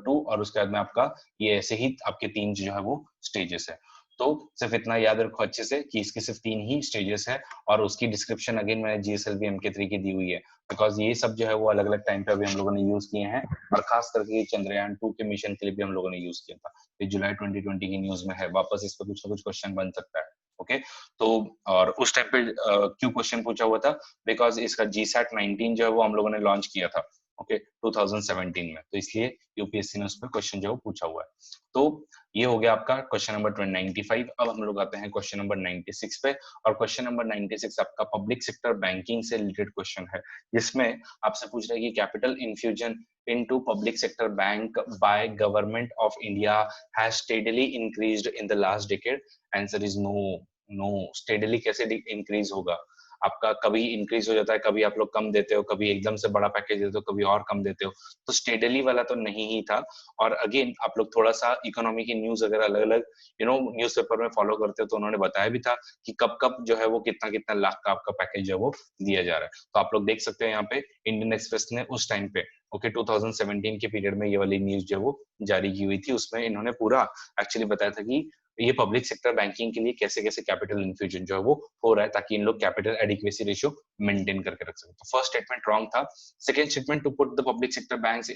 2, और उसके बाद में आपका ये ऐसे ही आपके 3 जो है वो स्टेजेस है। तो सिर्फ इतना याद रखो अच्छे से कि इसके सिर्फ 3 ही स्टेजेस है, और उसकी डिस्क्रिप्शन अगेन मैंने जीएसएलवी एमके3 की दी हुई है, बिकॉज ये सब जो है वो अलग अलग टाइम पे अभी हम लोगों ने यूज किए हैं, और खास करके चंद्रयान 2 के मिशन के लिए भी हम लोगों ने यूज किया था। ये जुलाई 2020 की न्यूज में है, वापस इस पर कुछ ना कुछ क्वेश्चन बन सकता है। ओके, तो और उस टाइम पे क्यों क्वेश्चन पूछा हुआ था, बिकॉज इसका जीसैट 19 जो है वो हम लोगों ने लॉन्च किया था। ओके, 2017 में, तो इसलिए यूपीएससी ने उस पर क्वेश्चन जो पूछा हुआ है। तो ये हो गया आपका क्वेश्चन नंबर 95। अब हम लोग आते हैं क्वेश्चन नंबर 96 पे, और क्वेश्चन नंबर 96 आपका पब्लिक सेक्टर बैंकिंग से रिलेटेड क्वेश्चन है, जिसमें आपसे पूछ रहा है कि capital infusion into public sector bank by government of India has steadily increased in the last decade। Answer is no। no, steadily कैसे increase होगा? आपका कभी इंक्रीज हो जाता है, कभी आप लोग कम देते हो, कभी एकदम से बड़ा पैकेज देते हो, कभी और कम देते हो, तो स्टेडली वाला तो नहीं ही था। और अगेन आप लोग थोड़ा सा इकोनॉमी की न्यूज अगर अलग अलग न्यूज़पेपर में फॉलो करते हो तो उन्होंने बताया भी था कि कब कब जो है वो कितना कितना लाख का आपका पैकेज जो है वो दिया जा रहा है। तो आप लोग देख सकते हो यहाँ पे इंडियन एक्सप्रेस ने उस टाइम पे 2017 के पीरियड में ये वाली न्यूज जो वो जारी की हुई थी, उसमें इन्होंने पूरा एक्चुअली बताया था कि ये पब्लिक सेक्टर बैंकिंग के लिए कैसे कैसे कैपिटल इन्फ्यूजन जो है वो हो रहा है, ताकि इन लोग कैपिटल एडिक्वेसी रेशियो मेंटेन करके रख सके। तो फर्स्ट स्टेटमेंट रॉन्ग था। Second statement, to put the public sector banks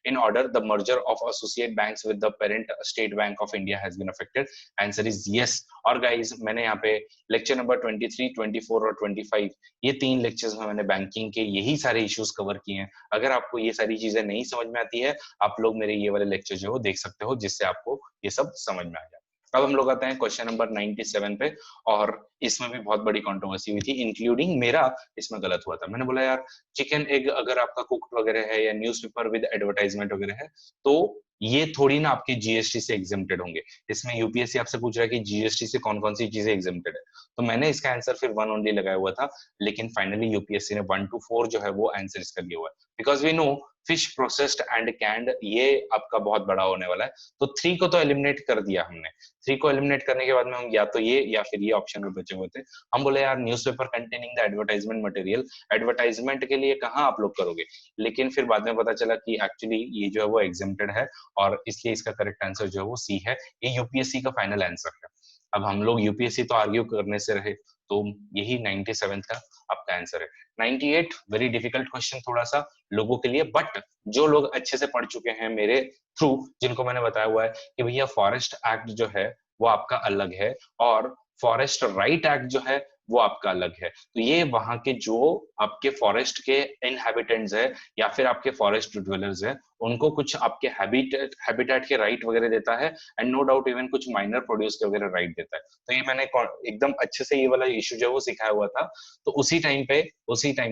in order the merger of associate banks with the parent state bank of India has been affected। Answer is yes। और गाइस मैंने यहाँ पे लेक्चर नंबर 23, 24 और 25 ये 3 लेक्चर्स में मैंने बैंकिंग के यही सारे इश्यूज कवर किए हैं। अगर आपको ये सारी चीजें नहीं समझ में आती है, आप लोग मेरे ये वाले लेक्चर जो है देख सकते हो, जिससे आपको ये सब समझ में आ जाए। अब हम लोग आते हैं क्वेश्चन नंबर 97 पे, और इसमें भी बहुत बड़ी कंट्रोवर्सी हुई थी, इंक्लूडिंग मेरा इसमें गलत हुआ था। मैंने बोला यार चिकन एग अगर आपका कुक्ड वगैरह है या न्यूज़पेपर विद एडवर्टाइजमेंट वगैरह है तो ये थोड़ी ना आपके जीएसटी से एग्जेम्प्टेड होंगे। इसमें यूपीएससी आपसे पूछ रहा है कि जीएसटी से कौन कौन सी चीजें एग्जेम्प्टेड है, तो मैंने इसका आंसर फिर 1 ओनली लगाया हुआ था, लेकिन फाइनली यूपीएससी ने 1 to 4 जो है वो आंसर इसका दिया हुआ है, because we know fish processed and canned ये आपका बहुत बड़ा होने वाला है। तो 3 को तो एलिमिनेट कर दिया हमने। 3 को एलिमिनेट करने के बाद में हम या तो ये या फिर ये ऑप्शन में बचे हुए थे। हम बोले यार newspaper containing the advertisement material, advertisement के लिए कहाँ आप लोग करोगे, लेकिन फिर बाद में पता चला कि एक्चुअली ये जो है वो एग्जेम्प्टेड है, और इसलिए इसका करेक्ट आंसर जो है वो सी है। ये यूपीएससी का फाइनल आंसर है। अब हम लोग यूपीएससी तो आर्ग्यू करने से रहे, तो यही 97 का आपका आंसर है। 98 वेरी डिफिकल्ट क्वेश्चन थोड़ा सा लोगों के लिए, बट जो लोग अच्छे से पढ़ चुके हैं मेरे थ्रू, जिनको मैंने बताया हुआ है कि भैया फॉरेस्ट एक्ट जो है वो आपका अलग है, और फॉरेस्ट राइट एक्ट जो है वो आपका अलग है। तो ये वहां के जो आपके फॉरेस्ट के इनहैबिटेंट्स है या फिर आपके फॉरेस्ट ड्वेलर्स है, उनको कुछ आपके हैबिटेट के राइट वगैरह देता है, एंड नो डाउट इवन कुछ माइनर प्रोड्यूस के वगैरह राइट देता है। तो ये मैंने एकदम अच्छे से ये वाला इशू जो है वो सिखाया हुआ था, तो उसी टाइम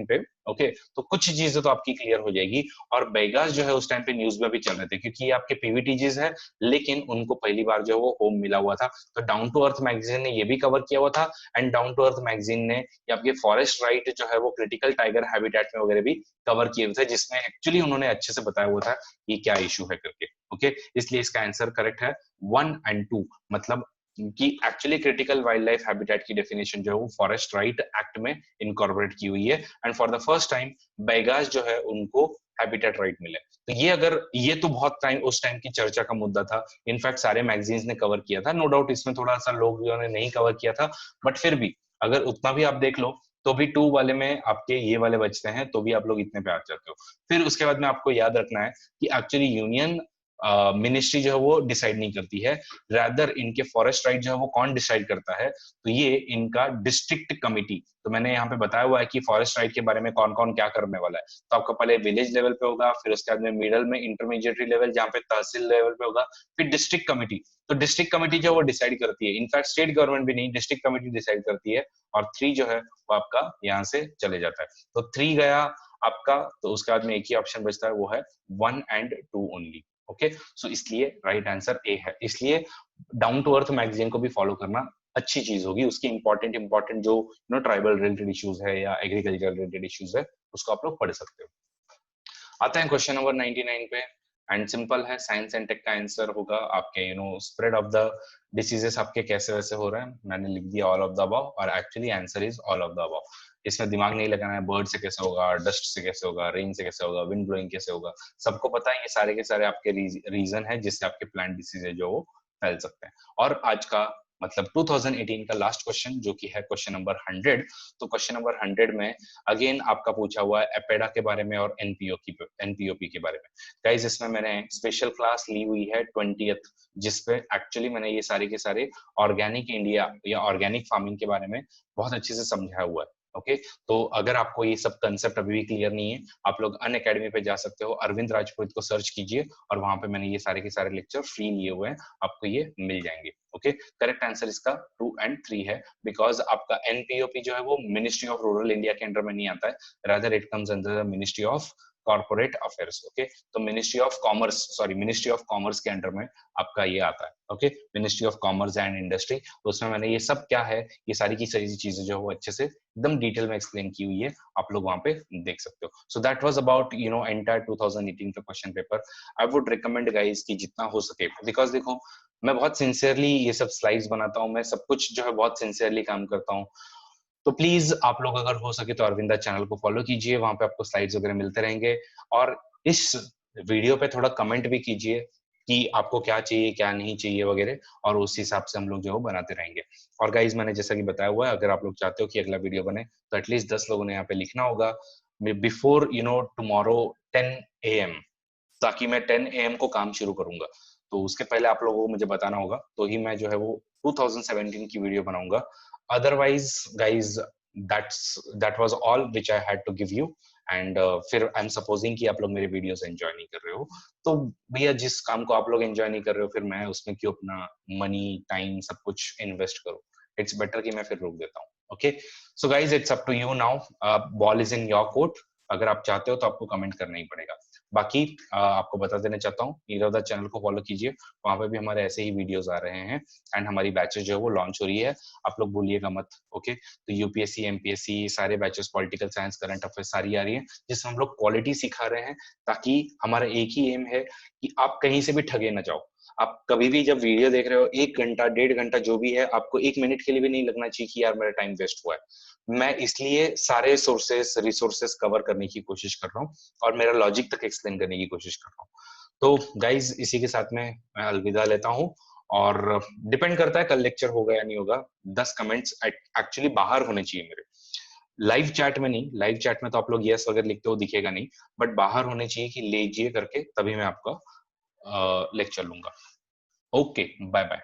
पे ओके, तो कुछ चीजें तो आपकी क्लियर हो जाएगी। और बेगास जो है उस टाइम पे न्यूज में भी चल रहे थे, क्योंकि ये आपके पीवीटीजीज है, लेकिन उनको पहली बार जो है वो होम मिला हुआ था। तो डाउन टू अर्थ मैगजीन ने ये भी कवर किया हुआ था, and down to earth magazine ने आपके फॉरेस्ट राइट जो है वो क्रिटिकल टाइगर हैबिटेट में वगैरह भी कवर किए हुए थे, जिसमें एक्चुअली उन्होंने अच्छे से बताया हुआ था ये क्या इशू है करके। ओके, इसलिए इसका आंसर करेक्ट है 1 and 2, मतलब कि actually critical wild life habitat की डेफिनेशन जो है वो फॉरेस्ट राइट एक्ट में इनकॉर्पोरेट की हुई है, and for the first time Begas जो है उनको हैबिटेट राइट मिले। तो ये अगर ये तो बहुत टाइम उस टाइम की चर्चा का मुद्दा था, इनफैक्ट सारे मैगजीन्स ने कवर किया था, नो डाउट इसमें थोड़ा सा लोगों ने नहीं कवर किया था, बट फिर भी अगर उतना भी आप देख लो तो भी 2 वाले में आपके ये वाले बचते हैं, तो भी आप लोग इतने पे आ जाते हो। फिर उसके बाद में आपको याद रखना है कि एक्चुअली यूनियन मिनिस्ट्री जो है वो डिसाइड नहीं करती है, रादर इनके फॉरेस्ट राइट जो है वो कौन डिसाइड करता है, तो ये इनका डिस्ट्रिक्ट कमिटी। तो मैंने यहाँ पे बताया हुआ है कि फॉरेस्ट राइट के बारे में कौन कौन क्या करने वाला है। तो आपका पहले विलेज लेवल पे होगा, फिर उसके बाद में मिडल में इंटरमीडिएटरी लेवल जहाँ पे तहसील लेवल पे होगा, फिर डिस्ट्रिक्ट कमिटी। तो डिस्ट्रिक्ट कमिटी जो है वो डिसाइड करती है, इनफैक्ट स्टेट गवर्नमेंट भी नहीं, डिस्ट्रिक्ट कमिटी डिसाइड करती है। और 3 जो है वो आपका यहाँ से चले जाता है। तो 3 गया आपका, तो उसके बाद में एक ही ऑप्शन बचता है, वो है 1 एंड 2 ओनली। ओके, सो इसलिए राइट आंसर ए है। इसलिए डाउन टू अर्थ मैगजीन को भी फॉलो करना अच्छी चीज होगी, उसकी इंपॉर्टेंट जो ट्राइबल रिलेटेड इश्यूज है या एग्रीकल्चर रिलेटेड इश्यूज है उसको आप लोग पढ़ सकते हो। आते हैं क्वेश्चन नंबर 99 पे, एंड सिंपल है, साइंस एंड टेक का आंसर होगा आपके स्प्रेड ऑफ द डिसीजेस आपके कैसे वैसे हो रहे हैं। मैंने लिख दिया ऑल ऑफ द अबव, और actually answer is all of the above. इसमें दिमाग नहीं लगाना है, बर्ड से कैसे होगा, डस्ट से कैसे होगा, रेन से कैसे होगा, विंड ब्लोइंग कैसे होगा, सबको पता है। ये सारे के सारे आपके रीजन है जिससे आपके प्लांट डिसीज जो वो फैल सकते हैं। और आज का मतलब 2018 का लास्ट क्वेश्चन जो कि है क्वेश्चन नंबर 100। तो क्वेश्चन नंबर 100 में अगेन आपका पूछा हुआ है एपेडा के बारे में और एनपीओपी के बारे में। गाइस इसमें मैंने स्पेशल क्लास ली हुई है 20th, जिसपे एक्चुअली मैंने ये सारे के सारे ऑर्गेनिक इंडिया या ऑर्गेनिक फार्मिंग के बारे में बहुत अच्छे से समझाया हुआ है। ओके, तो अगर आपको ये सब कंसेप्ट अभी भी क्लियर नहीं है, आप लोग अन अकेडमी पे जा सकते हो, अरविंद राजपूत को सर्च कीजिए और वहां पे मैंने ये सारे के सारे लेक्चर फ्री लिए हुए हैं, आपको ये मिल जाएंगे। ओके, करेक्ट आंसर इसका 2 एंड 3 है, बिकॉज आपका एनपीओपी जो है वो मिनिस्ट्री ऑफ रूरल इंडिया के अंडर में नहीं आता है, rather it comes under the ministry of corporate affairs. Okay, तो मिनिस्ट्री ऑफ कॉमर्स के अंडर में आपका ये आता है। Okay, ministry of commerce and industry, तो उसमें मैंने ये सब क्या है, ये सारी की सारी चीजें जो है वो अच्छे से एकदम डिटेल में एक्सप्लेन की हुई है, आप लोग वहां पे देख सकते हो। So that was about entire 2018 का question paper. I would recommend guys कि जितना हो सके, बिकॉज देखो मैं बहुत सिंसियरली ये सब स्लाइड्स बनाता हूँ, मैं सब कुछ जो है बहुत सिंसियरली काम करता हूँ। तो प्लीज आप लोग अगर हो सके तो अरविंदा चैनल को फॉलो कीजिए, वहां पे आपको स्लाइड्स वगैरह मिलते रहेंगे। और इस वीडियो पे थोड़ा कमेंट भी कीजिए कि आपको क्या चाहिए क्या नहीं चाहिए वगैरह, और उस हिसाब से हम लोग जो है बनाते रहेंगे। और गाइज मैंने जैसा कि बताया हुआ है, अगर आप लोग चाहते हो कि अगला वीडियो बने तो एटलीस्ट 10 लोगों ने यहाँ पे लिखना होगा बिफोर टुमारो 10 AM, ताकि मैं 10 AM को काम शुरू करूंगा। तो उसके पहले आप लोगों को मुझे बताना होगा, तो ही मैं जो है वो 2017 की वीडियो बनाऊंगा। Otherwise guys that was all which I had to give you. And फिर आई एम सपोजिंग कि आप लोग मेरे वीडियोस एंजॉय नहीं कर रहे हो, तो भैया जिस काम को आप लोग एंजॉय नहीं कर रहे हो, फिर मैं उसमें क्यों अपना मनी टाइम सब कुछ इन्वेस्ट करूं। इट्स बेटर कि मैं फिर रोक देता हूँ। Okay, so guys it's up to you now, ball is in your court. अगर आप चाहते हो तो आपको कमेंट करना ही पड़ेगा। बाकी आपको बता देना चाहता हूँ, नीरव चैनल को फॉलो कीजिए, वहां पे भी हमारे ऐसे ही वीडियोस आ रहे हैं, एंड हमारी बैचेस जो है वो लॉन्च हो रही है, आप लोग भूलिएगा मत। ओके, तो यूपीएससी एमपीएससी सारे batches, political science, current affairs सारी आ रही है, जिसमें हम लोग क्वालिटी सिखा रहे हैं, ताकि हमारा एक ही एम है कि आप कहीं से भी ठगे ना जाओ। आप कभी भी जब वीडियो देख रहे हो, 1 घंटा 1.5 घंटा जो भी है, आपको 1 मिनट के लिए भी नहीं लगना चाहिए कि यार मेरा टाइम वेस्ट हुआ है। मैं इसलिए सारे सोर्सेस रिसोर्सेस कवर करने की कोशिश कर रहा हूँ और मेरा लॉजिक तक एक्सप्लेन करने की कोशिश कर रहा हूँ। तो गाइज इसी के साथ में मैं अलविदा लेता हूँ, और डिपेंड करता है कल लेक्चर होगा या नहीं होगा। 10 कमेंट्स एक्चुअली बाहर होने चाहिए मेरे, लाइव चैट में नहीं। लाइव चैट में तो आप लोग यस वगैरह लिखते हो दिखेगा नहीं, बट बाहर होने चाहिए कि लीजिए करके, तभी मैं आपका लेक्चर लूंगा। Okay, bye bye.